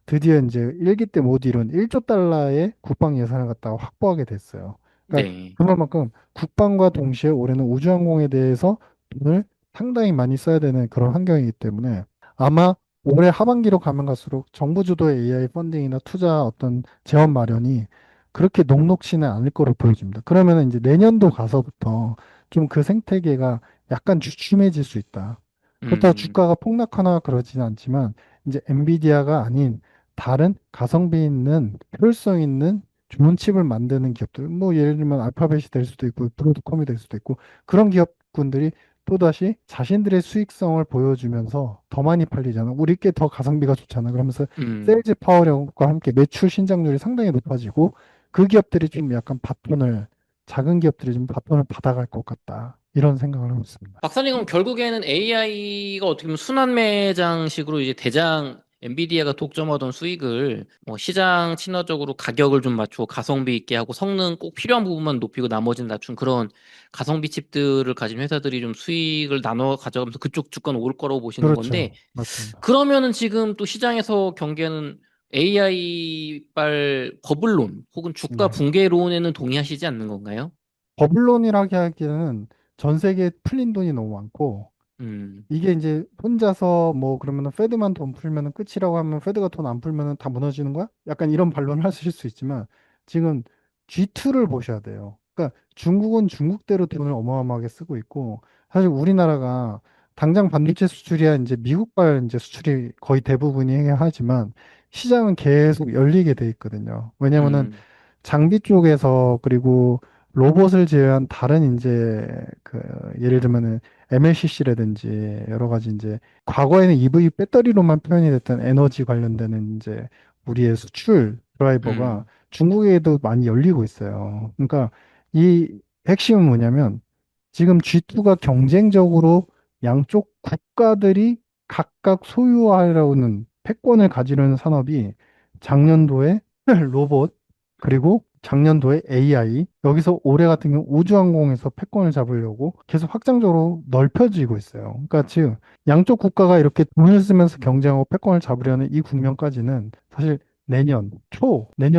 드디어 이제 일기 때 못 이룬 1조 달러의 국방 예산을 갖다가 확보하게 됐어요. 그러니까 네. 그만큼 국방과 동시에 올해는 우주항공에 대해서 돈을 상당히 많이 써야 되는 그런 환경이기 때문에 아마 올해 하반기로 가면 갈수록 정부 주도의 AI 펀딩이나 투자 어떤 재원 마련이 그렇게 녹록지는 않을 거로 보여집니다. 그러면 이제 내년도 가서부터 좀 그 생태계가 약간 주춤해질 수 있다. 그렇다고 음, 주가가 폭락하거나 그러지는 않지만 이제 엔비디아가 아닌 다른 가성비 있는 효율성 있는 좋은 칩을 만드는 기업들, 뭐 예를 들면 알파벳이 될 수도 있고 브로드컴이 될 수도 있고 그런 기업군들이 또다시 자신들의 수익성을 보여주면서 더 많이 팔리잖아. 우리 게 더 가성비가 좋잖아. 그러면서 음. 세일즈 파워력과 함께 매출 신장률이 상당히 높아지고 그 기업들이 좀 약간 바톤을 작은 기업들이 좀 바톤을 받아갈 것 같다. 이런 생각을 하고 있습니다. 박사님, 그럼 결국에는 AI가 어떻게 보면 순환 매장식으로 이제 대장 엔비디아가 독점하던 수익을 뭐 시장 친화적으로 가격을 좀 맞추고 가성비 있게 하고 성능 꼭 필요한 부분만 높이고 나머지는 낮춘 그런 가성비 칩들을 가진 회사들이 좀 수익을 나눠 가져가면서 그쪽 주가는 오를 거라고 보시는 건데, 그렇죠. 맞습니다. 그러면은 지금 또 시장에서 경계하는 AI발 버블론 혹은 주가 네. 붕괴론에는 동의하시지 않는 건가요? 버블론이라고 하기에는 전 세계에 풀린 돈이 너무 많고 음, 이게 이제 혼자서 뭐 그러면은 페드만 돈 풀면은 끝이라고 하면 페드가 돈 안 풀면은 다 무너지는 거야? 약간 이런 반론을 하실 수 있지만 지금 G2를 보셔야 돼요. 그러니까 중국은 중국대로 돈을 어마어마하게 쓰고 있고 사실 우리나라가 당장 반도체 수출이야 이제 미국발 이제 수출이 거의 대부분이 하지만 시장은 계속 열리게 돼 있거든요. 왜냐면은 음, 장비 쪽에서 그리고 로봇을 제외한 다른 이제 그 예를 들면은 MLCC라든지 여러 가지 이제 과거에는 EV 배터리로만 표현이 됐던 에너지 관련되는 이제 우리의 수출 드라이버가 음, 중국에도 많이 열리고 있어요. 그러니까 이 핵심은 뭐냐면 지금 G2가 경쟁적으로 양쪽 국가들이 각각 소유하려는 패권을 가지려는 산업이 작년도에 로봇 그리고 작년도에 AI, 여기서 올해 같은 경우 우주항공에서 패권을 잡으려고 계속 확장적으로 넓혀지고 있어요. 그러니까 즉 양쪽 국가가 이렇게 돈을 쓰면서 경쟁하고 패권을 잡으려는 이 국면까지는 사실 내년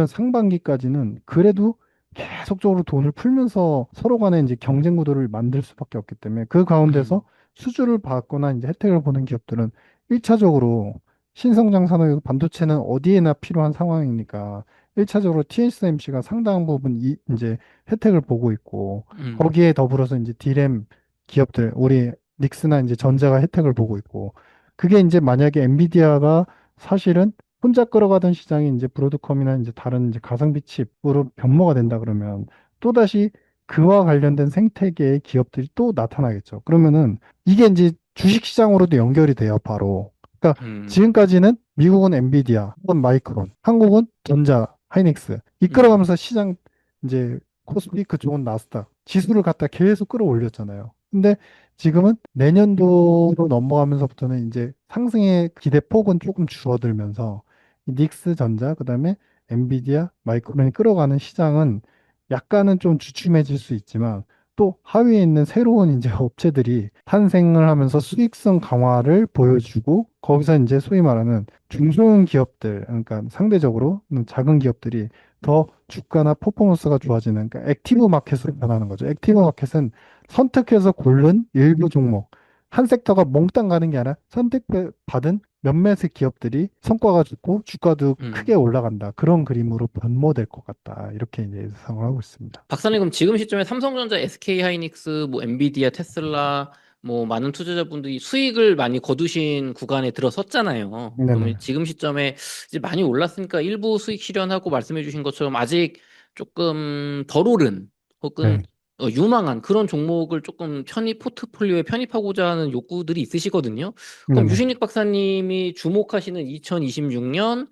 상반기까지는 그래도 계속적으로 돈을 풀면서 서로 간에 이제 경쟁 구도를 만들 수밖에 없기 때문에 그 가운데서 음. 수주를 받거나 이제 혜택을 보는 기업들은 1차적으로 신성장 산업이고 반도체는 어디에나 필요한 상황이니까 1차적으로 TSMC가 상당 부분 이제 혜택을 보고 있고 음, 거기에 더불어서 이제 D램 기업들 우리 닉스나 이제 전자가 혜택을 보고 있고 그게 이제 만약에 엔비디아가 사실은 혼자 끌어가던 시장이 이제 브로드컴이나 이제 다른 이제 가성비 칩으로 변모가 된다 그러면 또다시 그와 관련된 생태계의 기업들이 또 나타나겠죠. 그러면은 이게 이제 주식시장으로도 연결이 돼요, 바로. 그러니까 음, 지금까지는 미국은 엔비디아, 혹은 마이크론, 한국은 전자, 하이닉스 음, 이끌어가면서 시장 이제 코스피 그쪽은 나스닥 지수를 갖다 계속 끌어올렸잖아요. 근데 지금은 내년도로 넘어가면서부터는 이제 상승의 기대폭은 조금 줄어들면서 이 닉스 전자 그다음에 엔비디아, 마이크론이 끌어가는 시장은 약간은 좀 주춤해질 수 있지만 또 하위에 있는 새로운 이제 업체들이 탄생을 하면서 수익성 강화를 보여주고 거기서 이제 소위 말하는 중소형 기업들 그러니까 상대적으로 작은 기업들이 더 주가나 퍼포먼스가 좋아지는 그러니까 액티브 마켓으로 변하는 거죠. 액티브 마켓은 선택해서 고른 일부 종목 한 섹터가 몽땅 가는 게 아니라 선택받은 몇몇의 기업들이 성과가 좋고 주가도 크게 음. 올라간다. 그런 그림으로 변모될 것 같다. 이렇게 이제 예상을 하고 있습니다. 박사님, 그럼 지금 시점에 삼성전자, SK 하이닉스, 뭐 엔비디아, 테슬라, 뭐 많은 투자자분들이 수익을 많이 거두신 구간에 들어섰잖아요. 그러면 네네. 지금 시점에 이제 많이 올랐으니까 일부 수익 실현하고 말씀해 주신 것처럼 아직 조금 덜 오른 혹은 네. 유망한 그런 종목을 조금 포트폴리오에 편입하고자 하는 욕구들이 있으시거든요. 그럼 네네. 유신익 박사님이 주목하시는 2026년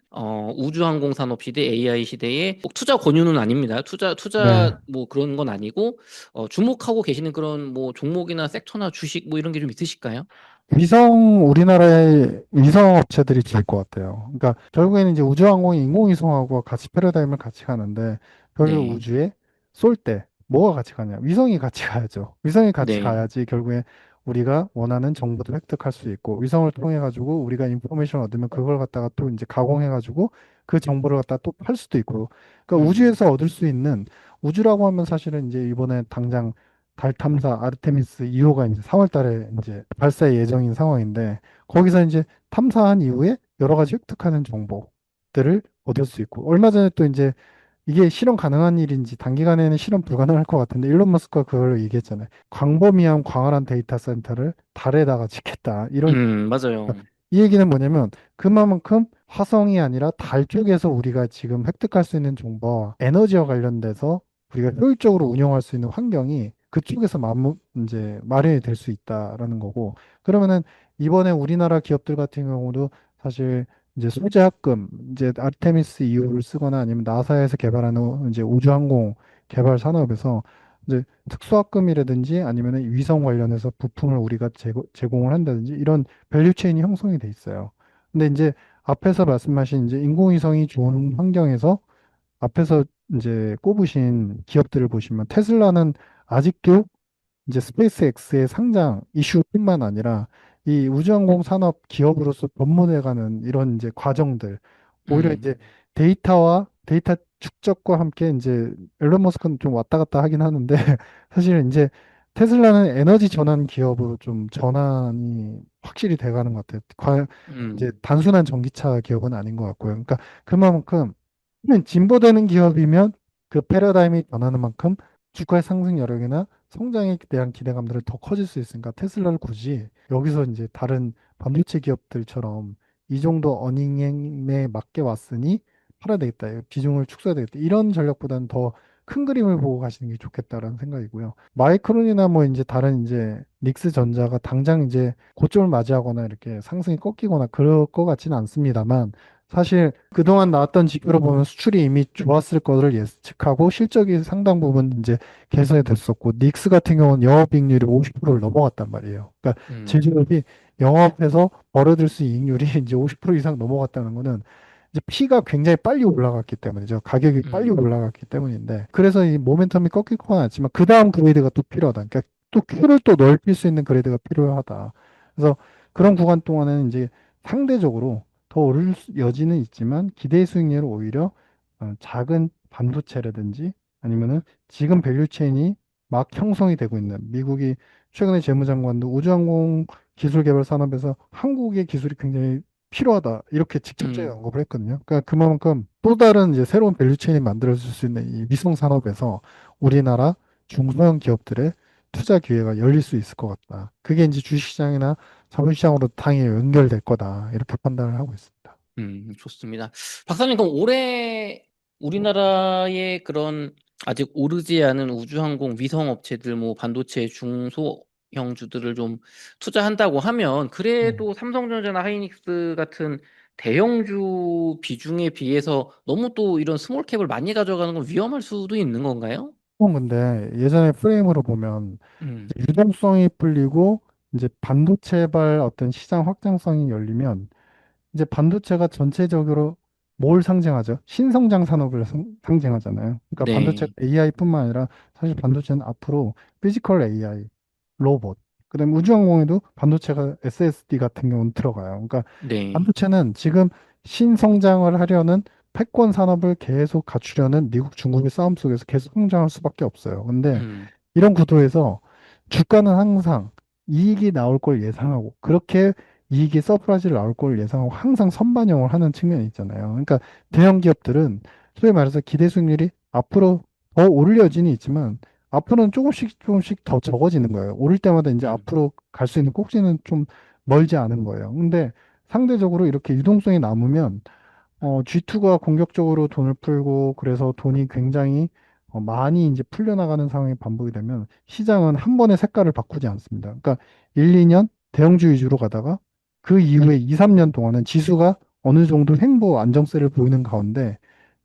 우주항공 산업 시대, AI 시대에 꼭 투자 권유는 아닙니다. 네. 투자 뭐 그런 건 아니고 주목하고 계시는 그런 뭐 종목이나 섹터나 주식 뭐 이런 게 좀 있으실까요? 우리나라의 위성 업체들이 질 것 같아요. 그러니까 결국에는 이제 우주항공이 인공위성하고 같이 패러다임을 같이 가는데 결국 네, 우주에 쏠 때 뭐가 같이 가냐? 위성이 같이 가야죠. 위성이 같이 네, 가야지 결국에 우리가 원하는 정보도 획득할 수 있고 위성을 통해 가지고 우리가 인포메이션을 얻으면 그걸 갖다가 또 이제 가공해 가지고 그 정보를 갖다 또 팔 수도 있고 그러니까 음, 우주에서 얻을 수 있는 우주라고 하면 사실은 이제 이번에 당장 달 탐사 아르테미스 2호가 이제 4월 달에 이제 발사 예정인 상황인데 거기서 이제 탐사한 이후에 여러 가지 획득하는 정보들을 얻을 수 있고 얼마 전에 또 이제 이게 실현 가능한 일인지 단기간에는 실현 불가능할 것 같은데 일론 머스크가 그걸 얘기했잖아요. 광범위한 광활한 데이터 센터를 달에다가 짓겠다. 이런 맞아요. 이 얘기는 뭐냐면 그만큼 화성이 아니라 달 쪽에서 우리가 지금 획득할 수 있는 정보와 에너지와 관련돼서 우리가 효율적으로 운영할 수 있는 환경이 그쪽에서 이제 마련이 될 수 있다라는 거고 그러면은 이번에 우리나라 기업들 같은 경우도 사실 이제 소재 합금 이제 아르테미스 2호를 쓰거나 아니면 나사에서 개발하는 이제 우주항공 개발 산업에서 이제 특수합금이라든지 아니면 위성 관련해서 부품을 우리가 제공을 한다든지 이런 밸류체인이 형성이 돼 있어요. 근데 이제 앞에서 말씀하신 이제 인공위성이 좋은 환경에서 앞에서 이제 꼽으신 기업들을 보시면 테슬라는 아직도 이제 스페이스X의 상장 이슈뿐만 아니라 이 우주항공 산업 기업으로서 변모돼가는 이런 이제 과정들 오히려 음, 이제 데이터 축적과 함께 이제 앨런 머스크는 좀 왔다 갔다 하긴 하는데 사실은 이제 테슬라는 에너지 전환 기업으로 좀 전환이 확실히 돼가는 것 같아요. 이제 음, 단순한 전기차 기업은 아닌 것 같고요. 그러니까 그만큼 진보되는 기업이면 그 패러다임이 변하는 만큼 주가의 상승 여력이나 성장에 대한 기대감들이 더 커질 수 있으니까 테슬라를 굳이 여기서 이제 다른 반도체 기업들처럼 이 정도 어닝에 맞게 왔으니 팔아야 되겠다. 비중을 축소해야 되겠다. 이런 전략보다는 더 큰 그림을 보고 가시는 게 좋겠다라는 생각이고요. 마이크론이나 뭐 이제 다른 이제 닉스 전자가 당장 이제 고점을 맞이하거나 이렇게 상승이 꺾이거나 그럴 것 같지는 않습니다만 사실 그동안 나왔던 지표로 보면 수출이 이미 좋았을 거를 예측하고 실적이 상당 부분 이제 개선이 됐었고 닉스 같은 경우는 영업이익률이 50%를 넘어갔단 말이에요. 그러니까 음, 제조업이 영업해서 벌어들 수 이익률이 이제 50% 이상 넘어갔다는 거는 이제 피가 굉장히 빨리 올라갔기 때문이죠. 가격이 빨리 음, 올라갔기 때문인데 그래서 이 모멘텀이 꺾일 건 않지만 그 다음 그레이드가 또 필요하다. 그러니까 또 큐를 또 넓힐 수 있는 그레이드가 필요하다. 그래서 그런 구간 동안에는 이제 상대적으로 더 오를 여지는 있지만 기대 수익률은 오히려 작은 반도체라든지 아니면은 지금 밸류체인이 막 형성이 되고 있는 미국이 최근에 재무장관도 우주항공 기술 개발 산업에서 한국의 기술이 굉장히 필요하다 이렇게 직접적인 음, 언급을 했거든요. 그러니까 그만큼 또 다른 이제 새로운 밸류체인이 만들어질 수 있는 이 위성 산업에서 우리나라 중소형 기업들의 투자 기회가 열릴 수 있을 것 같다. 그게 이제 주식시장이나 자본시장으로 당연히 연결될 거다. 이렇게 판단을 하고 있습니다. 좋습니다. 박사님, 그럼 올해 우리나라의 그런 아직 오르지 않은 우주항공 위성 업체들, 뭐 반도체 중소형주들을 좀 투자한다고 하면 네. 그래도 삼성전자나 하이닉스 같은 대형주 비중에 비해서 너무 또 이런 스몰캡을 많이 가져가는 건 위험할 수도 있는 건가요? 근데 예전에 프레임으로 보면 음, 이제 유동성이 풀리고 이제 반도체발 어떤 시장 확장성이 열리면 이제 반도체가 전체적으로 뭘 상징하죠? 신성장 산업을 상징하잖아요. 그러니까 반도체 네, AI뿐만 아니라 사실 반도체는 앞으로 피지컬 AI, 로봇, 그다음에 우주항공에도 반도체가 SSD 같은 경우는 들어가요. 그러니까 네, 반도체는 지금 신성장을 하려는 패권 산업을 계속 갖추려는 미국, 중국의 싸움 속에서 계속 성장할 수밖에 없어요. 근데 음, 이런 구도에서 주가는 항상 이익이 나올 걸 예상하고 그렇게 이익이 서프라이즈를 나올 걸 예상하고 항상 선반영을 하는 측면이 있잖아요. 그러니까 대형 기업들은 소위 말해서 기대 수익률이 앞으로 더 오를 여지는 있지만 앞으로는 조금씩 조금씩 더 적어지는 거예요. 오를 때마다 이제 음, 앞으로 갈 수 있는 꼭지는 좀 멀지 않은 거예요. 근데 상대적으로 이렇게 유동성이 남으면 G2가 공격적으로 돈을 풀고 그래서 돈이 굉장히 많이 이제 풀려나가는 상황이 반복이 되면 시장은 한 번에 색깔을 바꾸지 않습니다. 그러니까 1, 2년 대형주 위주로 가다가 그 이후에 2, 3년 동안은 지수가 어느 정도 횡보 안정세를 보이는 가운데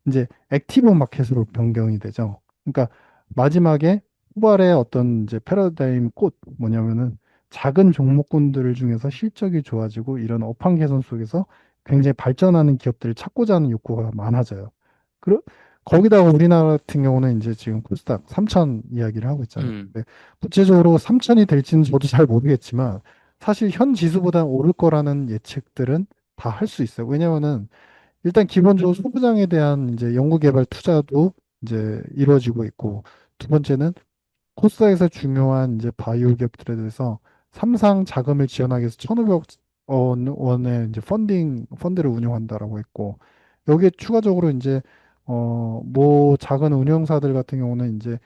이제 액티브 마켓으로 변경이 되죠. 그러니까 마지막에 후발의 어떤 이제 패러다임 꽃 뭐냐면은 작은 종목군들 중에서 실적이 좋아지고 이런 업황 개선 속에서 굉장히 발전하는 기업들을 찾고자 하는 욕구가 많아져요. 그리고 거기다가 우리나라 같은 경우는 이제 지금 코스닥 3천 이야기를 하고 있잖아요. 음, 근데 구체적으로 3천이 될지는 저도 잘 모르겠지만 사실 현 지수보다 오를 거라는 예측들은 다 할 수 있어요. 왜냐면은 일단 기본적으로 소부장에 대한 이제 연구개발 투자도 이제 이루어지고 있고 두 번째는 코스닥에서 중요한 이제 바이오 기업들에 대해서 삼상 자금을 지원하기 위해서 1,500억 원의 이제 펀드를 운영한다라고 했고 여기에 추가적으로 이제 뭐 작은 운영사들 같은 경우는 이제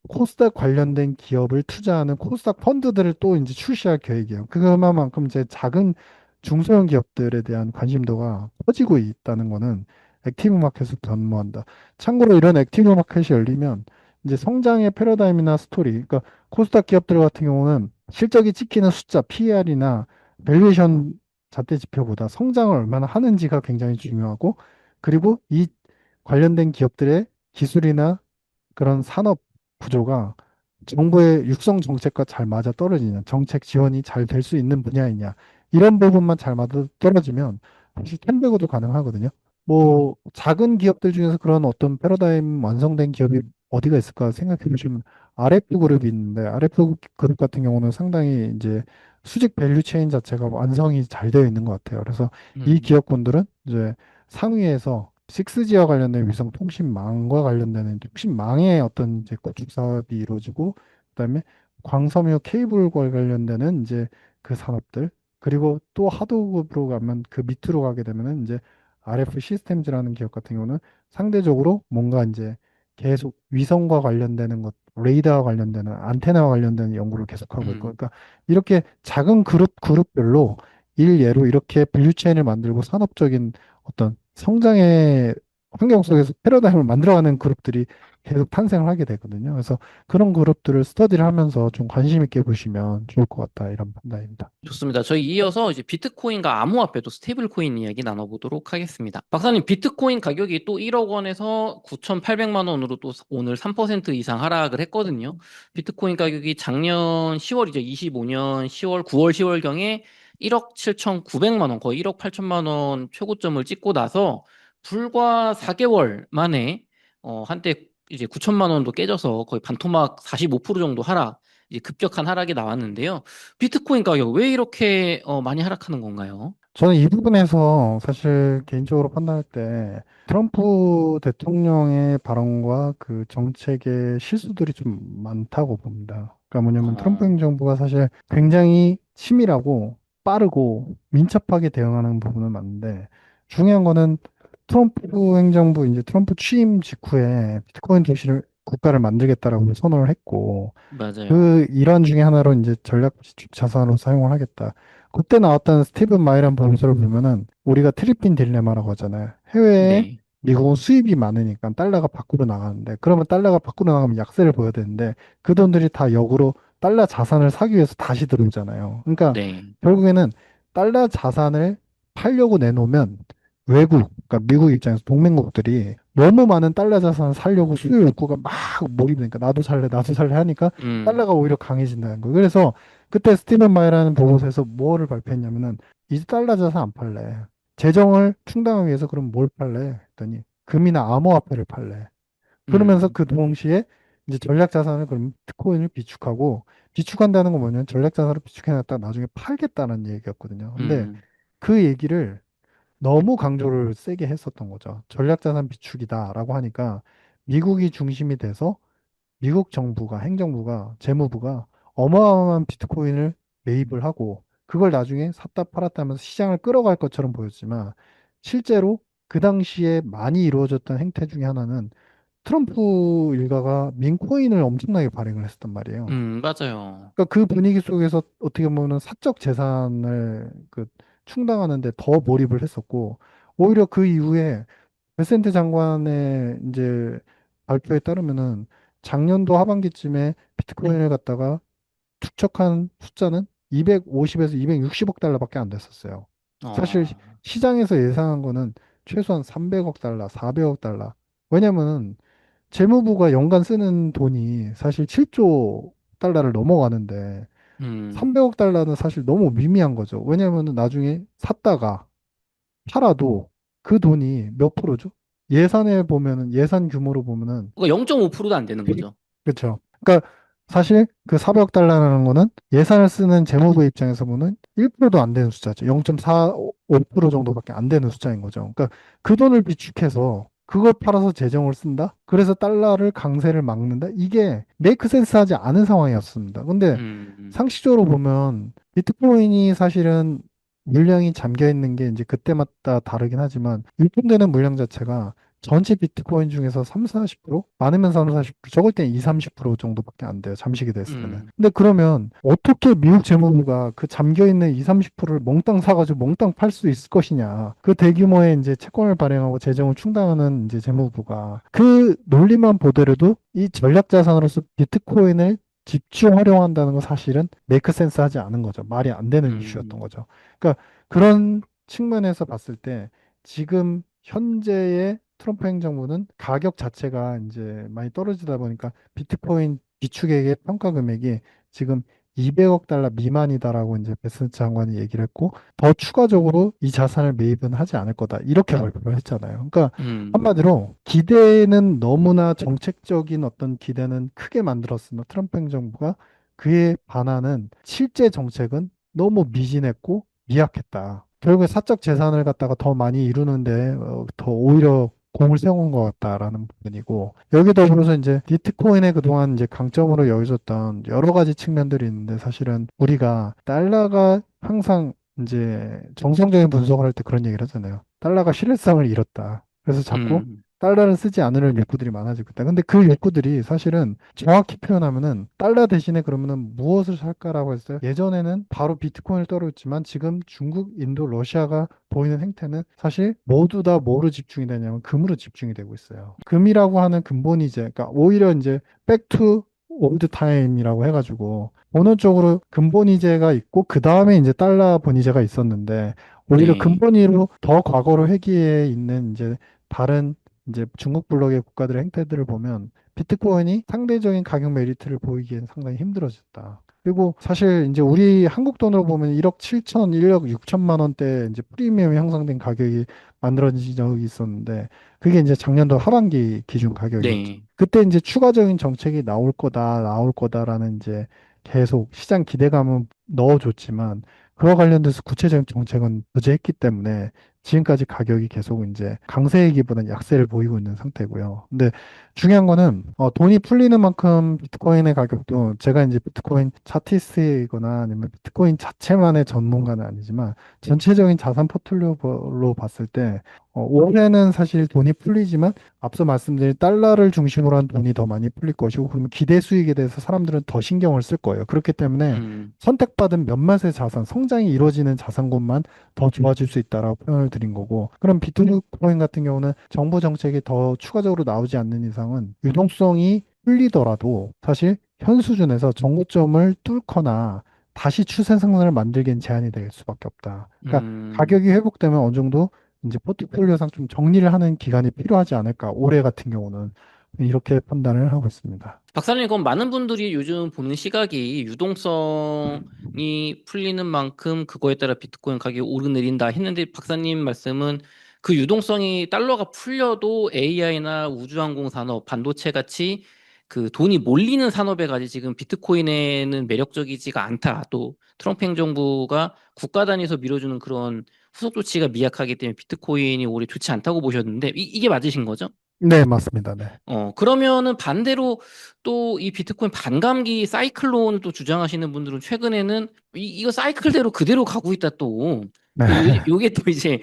코스닥 관련된 기업을 투자하는 코스닥 펀드들을 또 이제 출시할 계획이에요. 그만큼 이제 작은 중소형 기업들에 대한 관심도가 커지고 있다는 거는 액티브 마켓을 변모한다. 참고로 이런 액티브 마켓이 열리면 이제 성장의 패러다임이나 스토리, 그러니까 코스닥 기업들 같은 경우는 실적이 찍히는 숫자, PER이나 밸류에이션 잣대 지표보다 성장을 얼마나 하는지가 굉장히 중요하고 그리고 이 관련된 기업들의 기술이나 그런 산업 구조가 정부의 육성 정책과 잘 맞아 떨어지냐, 정책 지원이 잘 될 수 있는 분야이냐, 이런 부분만 잘 맞아 떨어지면 사실 텐배고도 가능하거든요. 뭐 작은 기업들 중에서 그런 어떤 패러다임 완성된 기업이 어디가 있을까 생각해 보시면 RF 그룹이 있는데 RF 그룹 같은 경우는 상당히 이제 수직 밸류 체인 자체가 완성이 잘 되어 있는 것 같아요. 그래서 이 음, 기업군들은 이제 상위에서 6G와 관련된 위성 통신망과 관련되는 통신망의 어떤 이제 구축 사업이 이루어지고 그다음에 광섬유 케이블과 관련되는 이제 그 산업들 그리고 또 하도급으로 가면 그 밑으로 가게 되면은 이제 RF 시스템즈라는 기업 같은 경우는 상대적으로 뭔가 이제 계속 위성과 관련되는 것, 레이더와 관련되는 안테나와 관련되는 연구를 계속하고 있고, 음. 그러니까 이렇게 작은 그룹별로 일예로 이렇게 밸류체인을 만들고 산업적인 어떤 성장의 환경 속에서 패러다임을 만들어가는 그룹들이 계속 탄생을 하게 되거든요. 그래서 그런 그룹들을 스터디를 하면서 좀 관심 있게 보시면 좋을 것 같다 이런 판단입니다. 좋습니다. 저희 이어서 이제 비트코인과 암호화폐 또 스테이블 코인 이야기 나눠보도록 하겠습니다. 박사님, 비트코인 가격이 또 1억 원에서 9,800만 원으로 또 오늘 3% 이상 하락을 했거든요. 비트코인 가격이 작년 10월이죠. 25년 10월, 9월, 10월경에 1억 7,900만 원, 거의 1억 8천만 원 최고점을 찍고 나서 불과 4개월 만에 한때 이제 9천만 원도 깨져서 거의 반토막 45% 정도 하락, 이제 급격한 하락이 나왔는데요. 비트코인 가격 왜 이렇게 많이 하락하는 건가요? 저는 이 부분에서 사실 개인적으로 판단할 때 트럼프 대통령의 발언과 그 정책의 실수들이 좀 많다고 봅니다. 그러니까 뭐냐면 트럼프 어, 행정부가 사실 굉장히 치밀하고 빠르고 민첩하게 대응하는 부분은 맞는데 중요한 거는 트럼프 행정부 이제 트럼프 취임 직후에 비트코인 도시를 국가를 만들겠다라고 선언을 했고 맞아요. 그 일환 중에 하나로 이제 전략 자산으로 사용을 하겠다. 그때 나왔던 스티븐 마이란 보고서를 보면은 우리가 트리핀 딜레마라고 하잖아요. 해외에 네, 미국은 수입이 많으니까 달러가 밖으로 나가는데 그러면 달러가 밖으로 나가면 약세를 보여야 되는데 그 돈들이 다 역으로 달러 자산을 사기 위해서 다시 들어오잖아요. 그러니까 네, 결국에는 달러 자산을 팔려고 내놓으면 외국, 그러니까 미국 입장에서 동맹국들이 너무 많은 달러 자산을 살려고 수요 욕구가 막 몰입되니까 나도 살래 하니까 음, 달러가 오히려 강해진다는 거예요. 그래서 그때 스티븐 마이라는 보고서에서 뭐를 발표했냐면은 이제 달러 자산 안 팔래. 재정을 충당하기 위해서 그럼 뭘 팔래? 했더니 금이나 암호화폐를 팔래. 그러면서 음, 그 동시에 이제 전략 자산을 그럼 비트코인을 비축하고 비축한다는 건 뭐냐면 전략 자산을 비축해놨다가 나중에 팔겠다는 얘기였거든요. 근데 음, 그 얘기를 너무 강조를 세게 했었던 거죠. 전략자산 비축이다라고 하니까 미국이 중심이 돼서 미국 정부가, 행정부가, 재무부가 어마어마한 비트코인을 매입을 하고 그걸 나중에 샀다 팔았다 하면서 시장을 끌어갈 것처럼 보였지만 실제로 그 당시에 많이 이루어졌던 행태 중에 하나는 트럼프 일가가 민코인을 엄청나게 발행을 했었단 말이에요. 맞아요. 그러니까 그 분위기 속에서 어떻게 보면 사적 재산을 충당하는데 더 몰입을 했었고, 오히려 그 이후에 베센트 장관의 이제 발표에 따르면은 작년도 하반기쯤에 비트코인을 갖다가 축적한 숫자는 250에서 260억 달러밖에 안 됐었어요. 사실 어, 시장에서 예상한 거는 최소한 300억 달러, 400억 달러. 왜냐면은 재무부가 연간 쓰는 돈이 사실 7조 달러를 넘어가는데 음, 300억 달러는 사실 너무 미미한 거죠. 왜냐면은 나중에 샀다가 팔아도 그 돈이 몇 프로죠? 예산에 보면은 예산 규모로 보면은 그거 0.5%도 안 되는 거죠. 그렇죠. 그러니까 사실 그 400억 달러라는 거는 예산을 쓰는 재무부 입장에서 보면 1%도 안 되는 숫자죠. 0.45% 정도밖에 안 되는 숫자인 거죠. 그러니까 그 돈을 비축해서 그걸 팔아서 재정을 쓴다? 그래서 달러를 강세를 막는다? 이게 메이크 센스 하지 않은 상황이었습니다. 근데 음, 상식적으로 보면 비트코인이 사실은 물량이 잠겨 있는 게 이제 그때마다 다르긴 하지만 유통되는 물량 자체가 전체 비트코인 중에서 3, 40%? 많으면 3, 40%, 적을 땐 2, 30% 정도밖에 안 돼요. 잠식이 됐으면은. 음, 근데 그러면 어떻게 미국 재무부가 그 잠겨 있는 2, 30%를 몽땅 사가지고 몽땅 팔 수 있을 것이냐. 그 대규모의 이제 채권을 발행하고 재정을 충당하는 이제 재무부가 그 논리만 보더라도 이 전략 자산으로서 비트코인을 집중 활용한다는 건 사실은 메이크 센스 하지 않은 거죠. 말이 안 되는 이슈였던 음, 거죠. 그러니까 그런 측면에서 봤을 때 지금 현재의 트럼프 행정부는 가격 자체가 이제 많이 떨어지다 보니까 비트코인 비축액의 평가 금액이 지금 200억 달러 미만이다라고 이제 베스트 장관이 얘기를 했고 더 추가적으로 이 자산을 매입은 하지 않을 거다. 이렇게 발표를 했잖아요. 그러니까 음, 한마디로 기대는 너무나 정책적인 어떤 기대는 크게 만들었으나 트럼프 행정부가 그에 반하는 실제 정책은 너무 미진했고 미약했다. 결국에 사적 재산을 갖다가 더 많이 이루는데 더 오히려 공을 세운 것 같다라는 부분이고 여기 더불어서 이제 비트코인의 그동안 이제 강점으로 여겨졌던 여러 가지 측면들이 있는데 사실은 우리가 달러가 항상 이제 정상적인 분석을 할 때 그런 얘기를 하잖아요. 달러가 신뢰성을 잃었다. 그래서 자꾸 음, 달러를 쓰지 않으려는 욕구들이 많아지고 있다. 근데 그 욕구들이 사실은 정확히 표현하면은 달러 대신에 그러면은 무엇을 살까라고 했어요. 예전에는 바로 비트코인을 떨어졌지만 지금 중국, 인도, 러시아가 보이는 행태는 사실 모두 다 뭐로 집중이 되냐면 금으로 집중이 되고 있어요. 금이라고 하는 근본이제, 그러니까 오히려 이제 백투 올드 타임이라고 해가지고 어느 쪽으로 근본이제가 있고 그 다음에 이제 달러 본이제가 있었는데 오히려 네, 근본위로 더 과거로 회귀해 있는 이제 다른 이제 중국 블록의 국가들의 행태들을 보면 비트코인이 상대적인 가격 메리트를 보이기에는 상당히 힘들어졌다. 그리고 사실 이제 우리 한국 돈으로 보면 1억 7천, 1억 6천만 원대 이제 프리미엄이 형성된 가격이 만들어진 적이 있었는데 그게 이제 작년도 하반기 기준 가격이었죠. 네, 그때 이제 추가적인 정책이 나올 거다, 나올 거다라는 이제 계속 시장 기대감은 넣어줬지만 그와 관련돼서 구체적인 정책은 부재했기 때문에 지금까지 가격이 계속 이제 강세이기보다는 약세를 보이고 있는 상태고요. 근데 중요한 거는 돈이 풀리는 만큼 비트코인의 가격도 제가 이제 비트코인 차티스트이거나 아니면 비트코인 자체만의 전문가는 아니지만 전체적인 자산 포트폴리오로 봤을 때 올해는 사실 돈이 풀리지만 앞서 말씀드린 달러를 중심으로 한 돈이 더 많이 풀릴 것이고 그러면 기대 수익에 대해서 사람들은 더 신경을 쓸 거예요. 그렇기 때문에 음, 선택받은 몇몇의 자산, 성장이 이루어지는 자산군만 더 좋아질 수 있다라고 표현을 드린 거고, 그럼 비트코인 같은 경우는 정부 정책이 더 추가적으로 나오지 않는 이상은 유동성이 풀리더라도 사실 현 수준에서 정고점을 뚫거나 다시 추세 상승을 만들기엔 제한이 될 수밖에 없다. 그러니까 음. 가격이 회복되면 어느 정도 이제 포트폴리오상 좀 정리를 하는 기간이 필요하지 않을까. 올해 같은 경우는 이렇게 판단을 하고 있습니다. 박사님, 그럼 많은 분들이 요즘 보는 시각이 유동성이 풀리는 만큼 그거에 따라 비트코인 가격이 오르내린다 했는데 박사님 말씀은 그 유동성이 달러가 풀려도 AI나 우주항공 산업, 반도체 같이 그 돈이 몰리는 산업에 가지 지금 비트코인에는 매력적이지가 않다. 또 트럼프 행정부가 국가 단위에서 밀어주는 그런 후속 조치가 미약하기 때문에 비트코인이 올해 좋지 않다고 보셨는데 이게 맞으신 거죠? 네, 맞습니다. 네. 그러면은 반대로 또 이 비트코인 반감기 사이클론을 또 주장하시는 분들은 최근에는 이거 사이클대로 그대로 가고 있다 또. 네. 요게 또 이제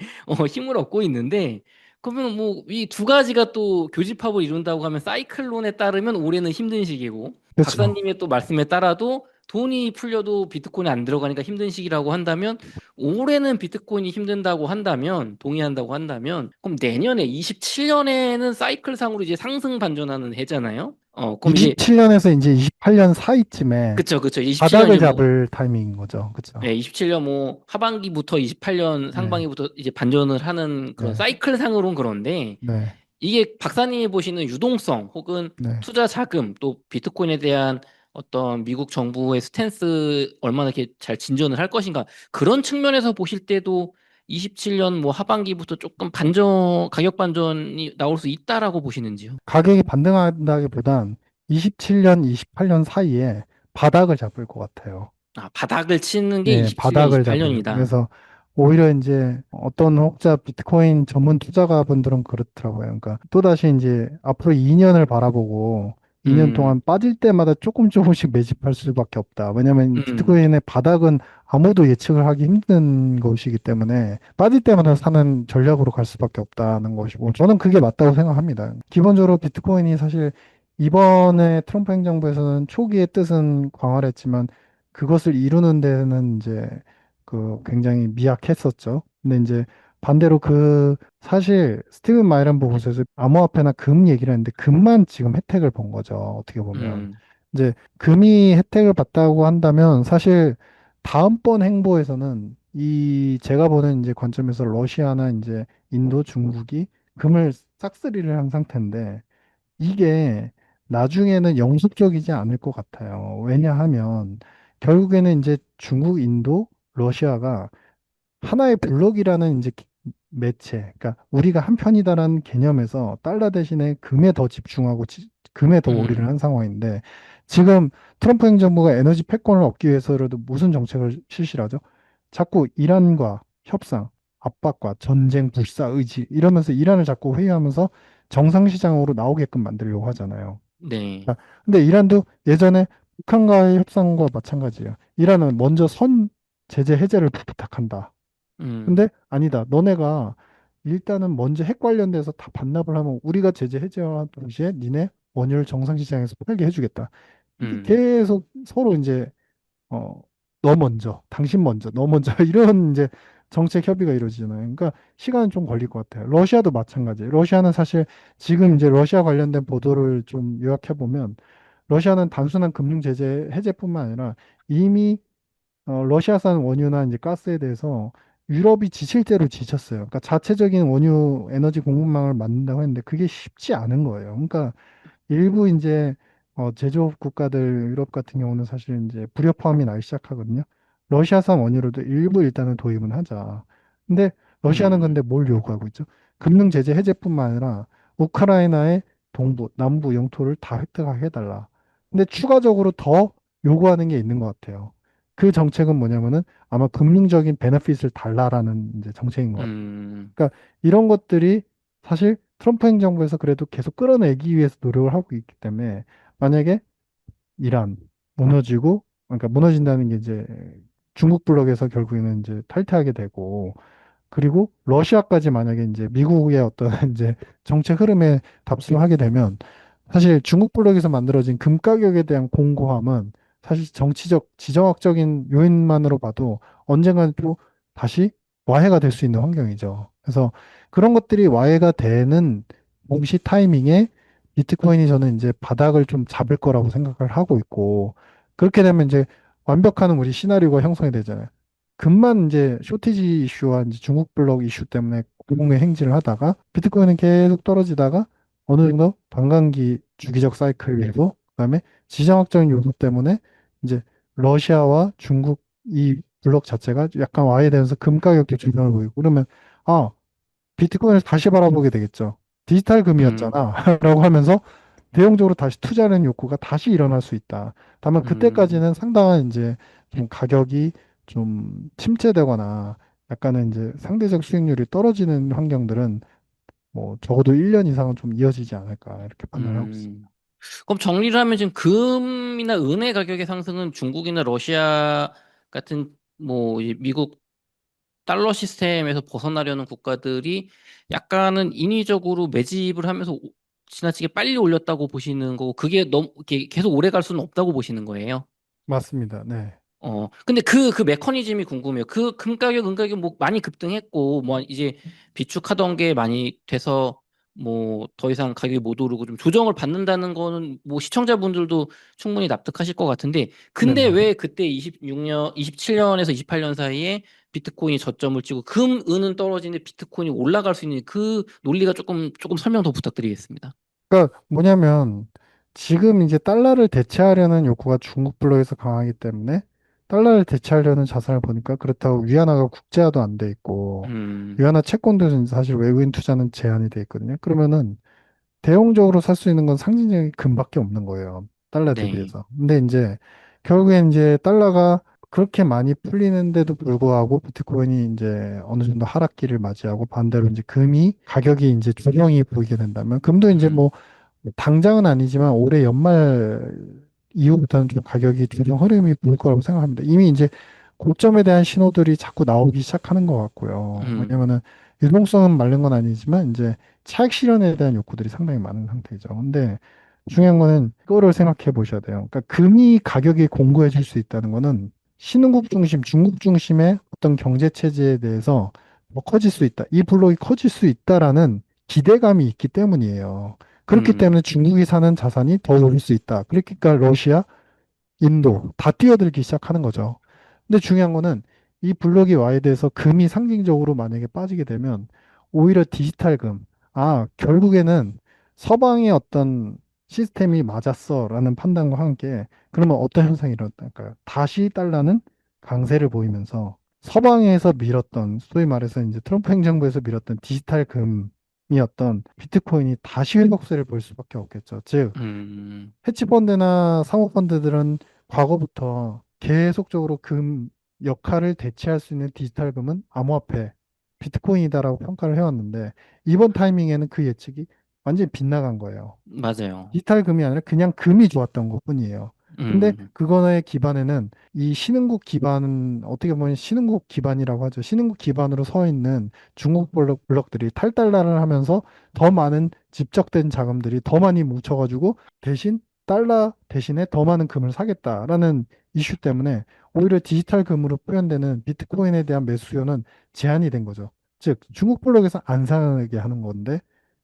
힘을 얻고 있는데 그러면 뭐 이 두 가지가 또 교집합을 이룬다고 하면 사이클론에 따르면 올해는 힘든 시기고 그렇죠. 박사님의 또 말씀에 따라도 돈이 풀려도 비트코인이 안 들어가니까 힘든 시기라고 한다면 올해는 비트코인이 힘든다고 한다면 동의한다고 한다면 그럼 내년에 27년에는 사이클상으로 이제 상승 반전하는 해잖아요. 그럼 이제 27년에서 이제 28년 사이쯤에 그쵸 그쵸 27년 바닥을 이제 뭐 잡을 타이밍인 거죠. 그렇죠. 네, 27년 뭐 하반기부터 28년 네, 상반기부터 이제 반전을 하는 그런 네, 사이클상으로는 그런데 네, 이게 박사님이 보시는 유동성 혹은 네. 투자 자금 또 비트코인에 대한 어떤 미국 정부의 스탠스 얼마나 이렇게 잘 진전을 할 것인가 그런 측면에서 보실 때도 27년 뭐 하반기부터 조금 가격 반전이 나올 수 있다라고 보시는지요? 가격이 반등한다기보단 27년, 28년 사이에 바닥을 잡을 것 같아요. 아, 바닥을 치는 게 네, 27년, 바닥을 잡을. 28년이다. 그래서 오히려 이제 어떤 혹자 비트코인 전문 투자가 분들은 그렇더라고요. 그러니까 또다시 이제 앞으로 2년을 바라보고 2년 음, 동안 빠질 때마다 조금 조금씩 매집할 수밖에 없다. 왜냐하면 음, 비트코인의 바닥은 아무도 예측을 하기 힘든 것이기 때문에 빠질 때마다 사는 전략으로 갈 수밖에 없다는 것이고 저는 그게 맞다고 생각합니다. 기본적으로 비트코인이 사실 이번에 트럼프 행정부에서는 초기의 뜻은 강화를 했지만 그것을 이루는 데는 이제 그 굉장히 미약했었죠. 근데 이제 반대로 그 사실 스티븐 마이런 보고서에서 암호화폐나 금 얘기를 했는데 금만 지금 혜택을 본 거죠. 어떻게 보면 음, 이제 금이 혜택을 받다고 한다면 사실 다음번 행보에서는 이 제가 보는 이제 관점에서 러시아나 이제 인도, 중국이 금을 싹쓸이를 한 상태인데 이게 나중에는 영속적이지 않을 것 같아요. 왜냐하면 결국에는 이제 중국, 인도, 러시아가 하나의 블록이라는 이제 매체, 그러니까 우리가 한 편이다라는 개념에서 달러 대신에 금에 더 집중하고 금에 더 올인을 음, 한 상황인데 지금 트럼프 행정부가 에너지 패권을 얻기 위해서라도 무슨 정책을 실시를 하죠? 자꾸 이란과 협상, 압박과 전쟁, 불사, 의지 이러면서 이란을 자꾸 회유하면서 정상시장으로 나오게끔 만들려고 하잖아요. 네, 자, 근데 이란도 예전에 북한과의 협상과 마찬가지예요. 이란은 먼저 선 제재 해제를 부탁한다. 음, 근데 아니다. 너네가 일단은 먼저 핵 관련돼서 다 반납을 하면 우리가 제재 해제와 동시에 니네 원유를 정상시장에서 팔게 해주겠다. 이게 음, 계속 서로 이제 어, 너 먼저, 당신 먼저, 너 먼저 이런 이제 정책 협의가 이루어지잖아요. 그러니까 시간은 좀 걸릴 것 같아요. 러시아도 마찬가지예요. 러시아는 사실 지금 이제 러시아 관련된 보도를 좀 요약해 보면 러시아는 단순한 금융 제재 해제뿐만 아니라 이미 러시아산 원유나 이제 가스에 대해서 유럽이 지칠 대로 지쳤어요. 그러니까 자체적인 원유 에너지 공급망을 만든다고 했는데 그게 쉽지 않은 거예요. 그러니까 일부 이제 제조업 국가들 유럽 같은 경우는 사실 이제 불협화음이 나기 시작하거든요. 러시아산 원유로도 일부 일단은 도입은 하자. 근데 러시아는 근데 음, 뭘 요구하고 있죠? 금융 제재 해제뿐만 아니라 우크라이나의 동부, 남부 영토를 다 획득하게 해달라. 근데 추가적으로 더 요구하는 게 있는 것 같아요. 그 정책은 뭐냐면은 아마 금융적인 베네핏을 달라라는 이제 정책인 것 같아요. 음, 그러니까 이런 것들이 사실 트럼프 행정부에서 그래도 계속 끌어내기 위해서 노력을 하고 있기 때문에 만약에 이란 무너지고 그러니까 무너진다는 게 이제 중국 블록에서 결국에는 이제 탈퇴하게 되고 그리고 러시아까지 만약에 이제 미국의 어떤 이제 정책 흐름에 답습하게 되면 사실 중국 블록에서 만들어진 금 가격에 대한 공고함은 사실 정치적, 지정학적인 요인만으로 봐도 언젠가는 또 다시 와해가 될 수 있는 환경이죠. 그래서 그런 것들이 와해가 되는 동시 타이밍에 비트코인이 저는 이제 바닥을 좀 잡을 거라고 생각을 하고 있고 그렇게 되면 이제 완벽한 우리 시나리오가 형성이 되잖아요. 금만 이제 쇼티지 이슈와 이제 중국 블록 이슈 때문에 고공의 행진을 하다가 비트코인은 계속 떨어지다가 어느 정도 반감기 주기적 사이클이고 그다음에 지정학적인 요소 때문에 이제 러시아와 중국 이 블록 자체가 약간 와해되면서 금 가격도 조정을 보이고 그러면 아 비트코인을 다시 바라보게 되겠죠. 디지털 음, 금이었잖아 라고 하면서 대형적으로 다시 투자하는 욕구가 다시 일어날 수 있다. 다만 음, 그때까지는 상당한 이제 좀 가격이 좀 침체되거나 약간은 이제 상대적 수익률이 떨어지는 환경들은 뭐 적어도 1년 이상은 좀 이어지지 않을까 이렇게 판단을 하고 있습니다. 음. 그럼 정리를 하면 지금 금이나 은의 가격의 상승은 중국이나 러시아 같은 뭐 이제 미국 달러 시스템에서 벗어나려는 국가들이 약간은 인위적으로 매집을 하면서 지나치게 빨리 올렸다고 보시는 거고, 그게 너무 이렇게 계속 오래 갈 수는 없다고 보시는 거예요. 맞습니다. 네. 근데 그 메커니즘이 궁금해요. 그 금 가격 뭐 많이 급등했고, 뭐 이제 비축하던 게 많이 돼서 뭐 더 이상 가격이 못 오르고 좀 조정을 받는다는 거는 뭐 시청자분들도 충분히 납득하실 것 같은데, 근데 네네. 왜 그때 26년, 27년에서 28년 사이에 비트코인이 저점을 찍고 은은 떨어지는데 비트코인이 올라갈 수 있는 그 논리가 조금 설명 더 부탁드리겠습니다. 그러니까 뭐냐면 지금 이제 달러를 대체하려는 욕구가 중국 블록에서 강하기 때문에 달러를 대체하려는 자산을 보니까 그렇다고 위안화가 국제화도 안 돼 있고 음, 위안화 채권도 사실 외국인 투자는 제한이 돼 있거든요. 그러면은 대용적으로 살 수 있는 건 상징적인 금밖에 없는 거예요. 달러 네. 대비해서. 근데 이제 결국엔 이제 달러가 그렇게 많이 풀리는데도 불구하고 비트코인이 이제 어느 정도 하락기를 맞이하고 반대로 이제 금이 가격이 이제 조정이 보이게 된다면 금도 이제 음, 뭐 당장은 아니지만 올해 연말 이후부터는 좀 가격이 조정 흐름이 보일 거라고 생각합니다. 이미 이제 고점에 대한 신호들이 자꾸 나오기 시작하는 것 같고요. 음, 왜냐면은 유동성은 마른 건 아니지만 이제 차익 실현에 대한 욕구들이 상당히 많은 상태죠. 근데 중요한 거는 이거를 생각해 보셔야 돼요. 그러니까 금이 가격이 공고해질 수 있다는 거는 신흥국 중심, 중국 중심의 어떤 경제 체제에 대해서 더 커질 수 있다. 이 블록이 커질 수 있다라는 기대감이 있기 때문이에요. 그렇기 음, 때문에 중국이 사는 자산이 더 오를 수 있다. 그러니까 러시아, 인도 다 뛰어들기 시작하는 거죠. 근데 중요한 거는 이 블록이 와에 대해서 금이 상징적으로 만약에 빠지게 되면 오히려 디지털 금, 결국에는 서방의 어떤 시스템이 맞았어라는 판단과 함께 그러면 어떤 현상이 일어날까요? 다시 달러는 강세를 보이면서 서방에서 밀었던 소위 말해서 이제 트럼프 행정부에서 밀었던 디지털 금이었던 비트코인이 다시 회복세를 볼 수밖에 없겠죠. 즉 음, 헤지펀드나 사모펀드들은 과거부터 계속적으로 금 역할을 대체할 수 있는 디지털 금은 암호화폐, 비트코인이다라고 평가를 해왔는데 이번 타이밍에는 그 예측이 완전히 빗나간 거예요. 맞아요. 디지털 금이 아니라 그냥 금이 좋았던 것뿐이에요. 근데 음, 그거의 기반에는 이 신흥국 기반, 어떻게 보면 신흥국 기반이라고 하죠. 신흥국 기반으로 서 있는 중국 블록들이 탈달러를 하면서 더 많은 집적된 자금들이 더 많이 뭉쳐가지고 대신 달러 대신에 더 많은 금을 사겠다라는 이슈 때문에 오히려 디지털 금으로 표현되는 비트코인에 대한 매수 수요는 제한이 된 거죠. 즉, 중국 블록에서 안 사게 하는 건데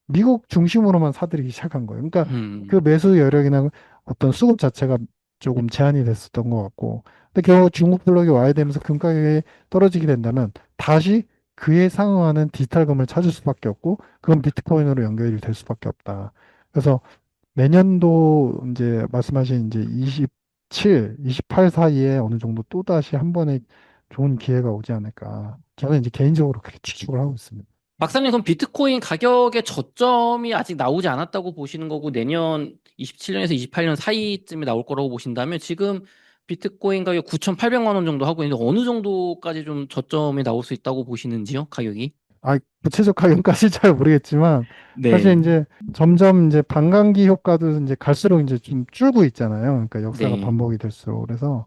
미국 중심으로만 사들이기 시작한 거예요. 그러니까 그 음, 매수 여력이나 어떤 수급 자체가 조금 제한이 됐었던 것 같고, 근데 결국 중국 블록이 와야 되면서 금 가격이 떨어지게 된다면 다시 그에 상응하는 디지털금을 찾을 수밖에 없고, 그건 비트코인으로 연결이 될 수밖에 없다. 그래서 내년도 이제 말씀하신 이제 27, 28 사이에 어느 정도 또다시 한 번의 좋은 기회가 오지 않을까. 저는 이제 개인적으로 그렇게 추측을 하고 있습니다. 박사님, 그럼 비트코인 가격의 저점이 아직 나오지 않았다고 보시는 거고, 내년 27년에서 28년 사이쯤에 나올 거라고 보신다면, 지금 비트코인 가격 9,800만 원 정도 하고 있는데, 어느 정도까지 좀 저점이 나올 수 있다고 보시는지요, 가격이? 구체적 가격까지 잘 모르겠지만, 사실 네, 이제 점점 이제 반감기 효과도 이제 갈수록 이제 좀 줄고 있잖아요. 그러니까 역사가 네, 반복이 될수록. 그래서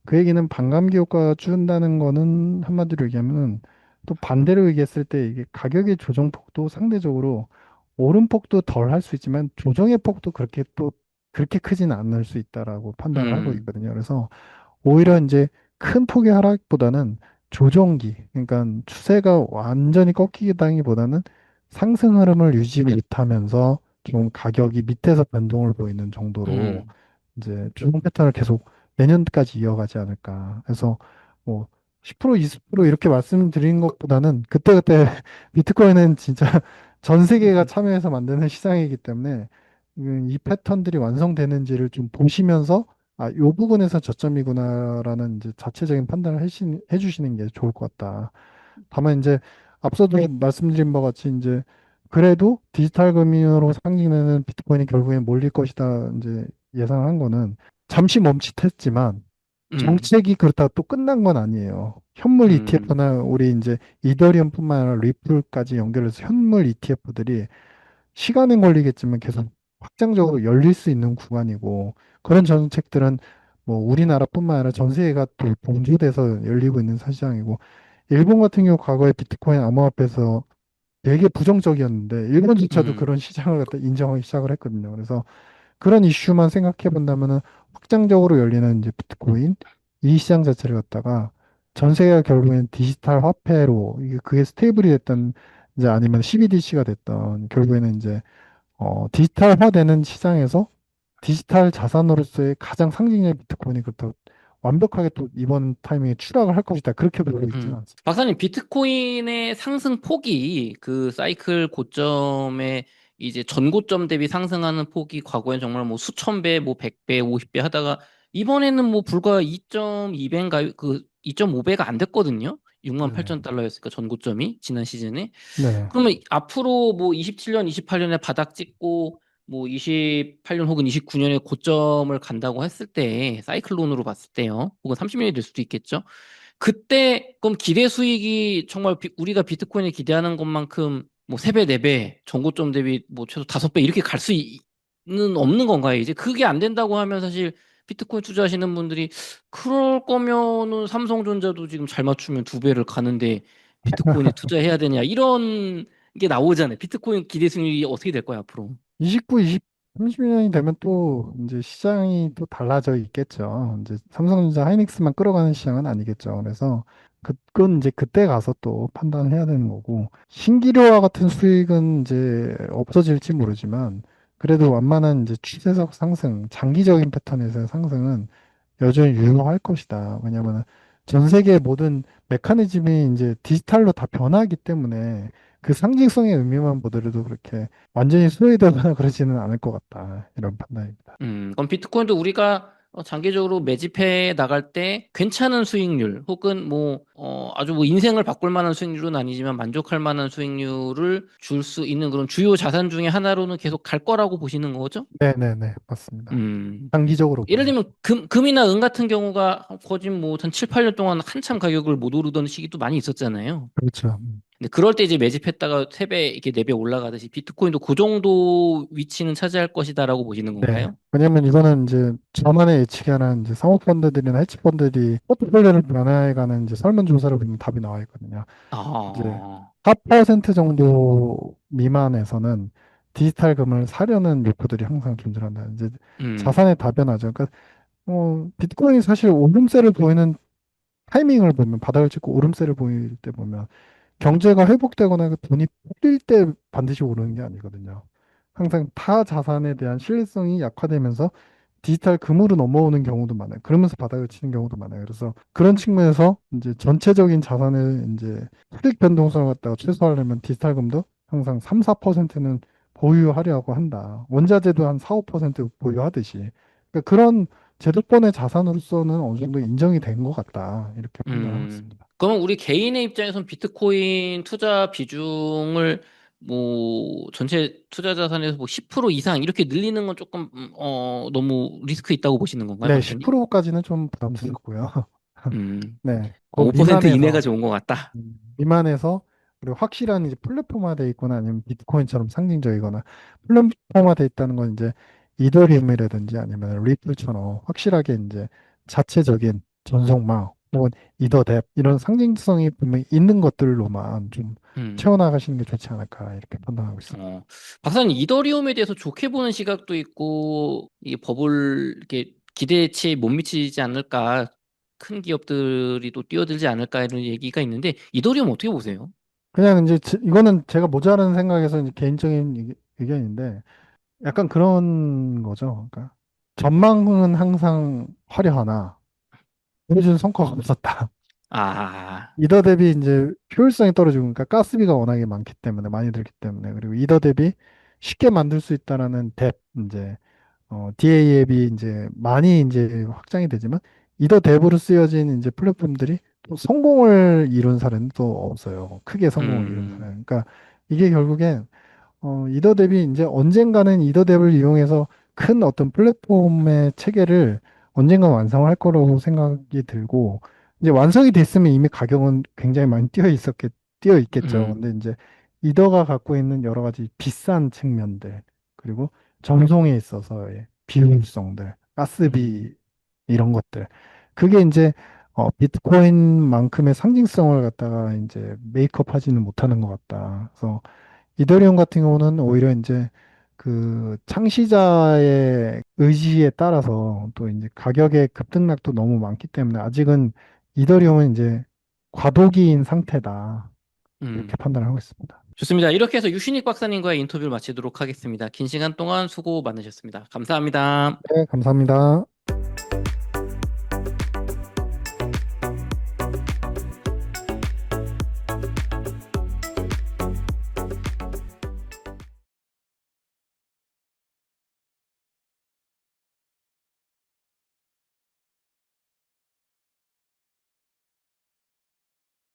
그 얘기는 반감기 효과가 준다는 거는 한마디로 얘기하면은 또 반대로 얘기했을 때 이게 가격의 조정폭도 상대적으로 오름폭도 덜 할 수 있지만 조정의 폭도 그렇게 또 그렇게 크지는 않을 수 있다라고 판단을 하고 음, 있거든요. 그래서 오히려 이제 큰 폭의 하락보다는 조정기, 그러니까 추세가 완전히 꺾이다기보다는 상승 흐름을 유지 못하면서 좀 가격이 밑에서 변동을 보이는 정도로 음, 이제 조정 패턴을 계속 내년까지 이어가지 않을까. 그래서 뭐 10%, 20% 이렇게 말씀드린 것보다는 그때그때 비트코인은 진짜 전 세계가 참여해서 만드는 시장이기 때문에 이 패턴들이 완성되는지를 좀 보시면서 요 부분에서 저점이구나라는 이제 자체적인 판단을 해주시는 게 좋을 것 같다. 다만 이제 앞서도 말씀드린 바와 같이 이제 그래도 디지털 금융으로 상징되는 비트코인이 결국엔 몰릴 것이다 이제 예상한 거는 잠시 멈칫했지만 음, 정책이 그렇다고 또 끝난 건 아니에요. 현물 음, ETF나 우리 이제 이더리움뿐만 아니라 리플까지 연결해서 현물 ETF들이 시간은 걸리겠지만 계속 확장적으로 열릴 수 있는 구간이고 그런 정책들은 뭐 우리나라뿐만 아니라 전 세계가 또 봉주돼서 열리고 있는 시장이고 일본 같은 경우 과거에 비트코인 암호화폐에서 되게 부정적이었는데 일본조차도 음, 그런 시장을 갖다 인정하기 시작을 했거든요. 그래서 그런 이슈만 생각해 본다면은 확장적으로 열리는 이제 비트코인 이 시장 자체를 갖다가 전 세계가 결국엔 디지털 화폐로 이게 그게 스테이블이 됐던 이제 아니면 CBDC가 됐던 결국에는 이제 디지털화되는 시장에서 디지털 자산으로서의 가장 상징적인 비트코인이 그렇다고 완벽하게 또 이번 타이밍에 추락을 할 것이다. 그렇게 보고 있지는 않습니다. 박사님, 비트코인의 상승 폭이 그 사이클 고점에 이제 전고점 대비 상승하는 폭이 과거엔 정말 뭐 수천 배, 뭐 100배, 50배 하다가 이번에는 뭐 불과 2.2배인가 그 2.5배가 안 됐거든요. 6만 네네. 8천 달러였으니까 전고점이 지난 시즌에. 네. 그러면 앞으로 뭐 27년, 28년에 바닥 찍고 뭐 28년 혹은 29년에 고점을 간다고 했을 때 사이클론으로 봤을 때요. 혹은 30년이 될 수도 있겠죠. 그때 그럼 기대 수익이 정말 우리가 비트코인에 기대하는 것만큼 뭐 3배, 4배, 전고점 대비 뭐 최소 5배 이렇게 갈 수는 없는 건가요? 이제 그게 안 된다고 하면 사실 비트코인 투자하시는 분들이 그럴 거면은 삼성전자도 지금 잘 맞추면 2배를 가는데 비트코인에 투자해야 되냐 이런 게 나오잖아요. 비트코인 기대 수익이 어떻게 될 거야 앞으로? 29, 20, 30년이 되면 또 이제 시장이 또 달라져 있겠죠. 이제 삼성전자 하이닉스만 끌어가는 시장은 아니겠죠. 그래서 그건 이제 그때 가서 또 판단해야 되는 거고 신기류와 같은 수익은 이제 없어질지 모르지만 그래도 완만한 이제 추세적 상승, 장기적인 패턴에서의 상승은 여전히 유효할 것이다. 왜냐하면 전 세계 모든 메커니즘이 이제 디지털로 다 변하기 때문에 그 상징성의 의미만 보더라도 그렇게 완전히 소외되거나 그러지는 않을 것 같다. 이런 판단입니다. 그럼 비트코인도 우리가 장기적으로 매집해 나갈 때 괜찮은 수익률 혹은 뭐 아주 뭐 인생을 바꿀 만한 수익률은 아니지만 만족할 만한 수익률을 줄 수 있는 그런 주요 자산 중에 하나로는 계속 갈 거라고 보시는 거죠? 네네네, 맞습니다. 음. 장기적으로 예를 보면. 들면 금이나 은 같은 경우가 거진 뭐 한 7, 8년 동안 한참 가격을 못 오르던 시기도 많이 있었잖아요. 그렇죠. 근데 그럴 때 이제 매집했다가 3배, 이렇게 4배 올라가듯이 비트코인도 그 정도 위치는 차지할 것이다라고 보시는 네. 건가요? 왜냐면 이거는 이제 저만의 예측이 아니라 이제 사모펀드들이나 헤지펀드들이 포트폴리오를 변화해가는 이제 설문조사를 보면 답이 나와 있거든요. 이제 아, 4% 정도 미만에서는 디지털금을 사려는 욕구들이 항상 존재한다. 이제 음, 자산의 다변화죠. 그러니까 비트코인이 사실 오름세를 보이는 타이밍을 보면 바닥을 찍고 오름세를 보일 때 보면 경제가 회복되거나 그 돈이 풀릴 때 반드시 오르는 게 아니거든요. 항상 타 자산에 대한 신뢰성이 약화되면서 디지털 금으로 넘어오는 경우도 많아요. 그러면서 바닥을 치는 경우도 많아요. 그래서 그런 측면에서 이제 전체적인 자산을 이제 수익 변동성을 갖다가 최소화하려면 디지털 금도 항상 3, 4%는 보유하려고 한다. 원자재도 한 4, 5% 보유하듯이. 그러니까 그런 제도권의 자산으로서는 어느 정도 인정이 된 것 같다. 이렇게 판단하고 있습니다. 그러면 우리 개인의 입장에선 비트코인 투자 비중을 뭐 전체 투자 자산에서 뭐 10% 이상 이렇게 늘리는 건 조금 너무 리스크 있다고 보시는 건가요, 네, 박사님? 10%까지는 좀 부담스럽고요. 음, 네, 그 5% 이내가 미만에서 좋은 것 같다. 미만에서 그리고 확실한 이제 플랫폼화돼 있거나 아니면 비트코인처럼 상징적이거나 플랫폼화돼 있다는 건 이제 이더리움이라든지 아니면 리플처럼 확실하게 이제 자체적인 전송망 혹은 이더뎁 이런 상징성이 분명히 있는 것들로만 좀 음. 채워나가시는 게 좋지 않을까 이렇게 판단하고 있습니다. 어, 박사님, 이더리움에 대해서 좋게 보는 시각도 있고, 이 버블, 이렇게 기대치에 못 미치지 않을까, 큰 기업들이 또 뛰어들지 않을까, 이런 얘기가 있는데, 이더리움 어떻게 보세요? 그냥 이제 이거는 제가 모자라는 생각에서 이제 개인적인 의견인데 약간 그런 거죠. 그러니까 전망은 항상 화려하나 보여준 성과가 없었다. 아, 이더 대비 이제 효율성이 떨어지고 그러니까 가스비가 워낙에 많기 때문에 많이 들기 때문에 그리고 이더 대비 쉽게 만들 수 있다라는 뎁 이제 DA 앱이 이제 많이 이제 확장이 되지만 이더 뎁으로 쓰여진 이제 플랫폼들이 또 성공을 이룬 사례는 또 없어요. 크게 성공을 이룬 사례. 음, 그러니까 이게 결국엔 이더뎁이 이제 언젠가는 이더뎁을 이용해서 큰 어떤 플랫폼의 체계를 언젠가 완성할 거라고 생각이 들고, 이제 완성이 됐으면 이미 가격은 굉장히 많이 뛰어 있겠죠. 음, 근데 이제 이더가 갖고 있는 여러 가지 비싼 측면들, 그리고 전송에 있어서의 비효율성들, 음, 가스비, 이런 것들. 그게 이제 비트코인만큼의 상징성을 갖다가 이제 메이크업 하지는 못하는 것 같다. 그래서 이더리움 같은 경우는 오히려 이제 그 창시자의 의지에 따라서 또 이제 가격의 급등락도 너무 많기 때문에 아직은 이더리움은 이제 과도기인 상태다. 이렇게 음, 판단을 하고 있습니다. 좋습니다. 이렇게 해서 유신익 박사님과의 인터뷰를 마치도록 하겠습니다. 긴 시간 동안 수고 많으셨습니다. 감사합니다. 네, 감사합니다.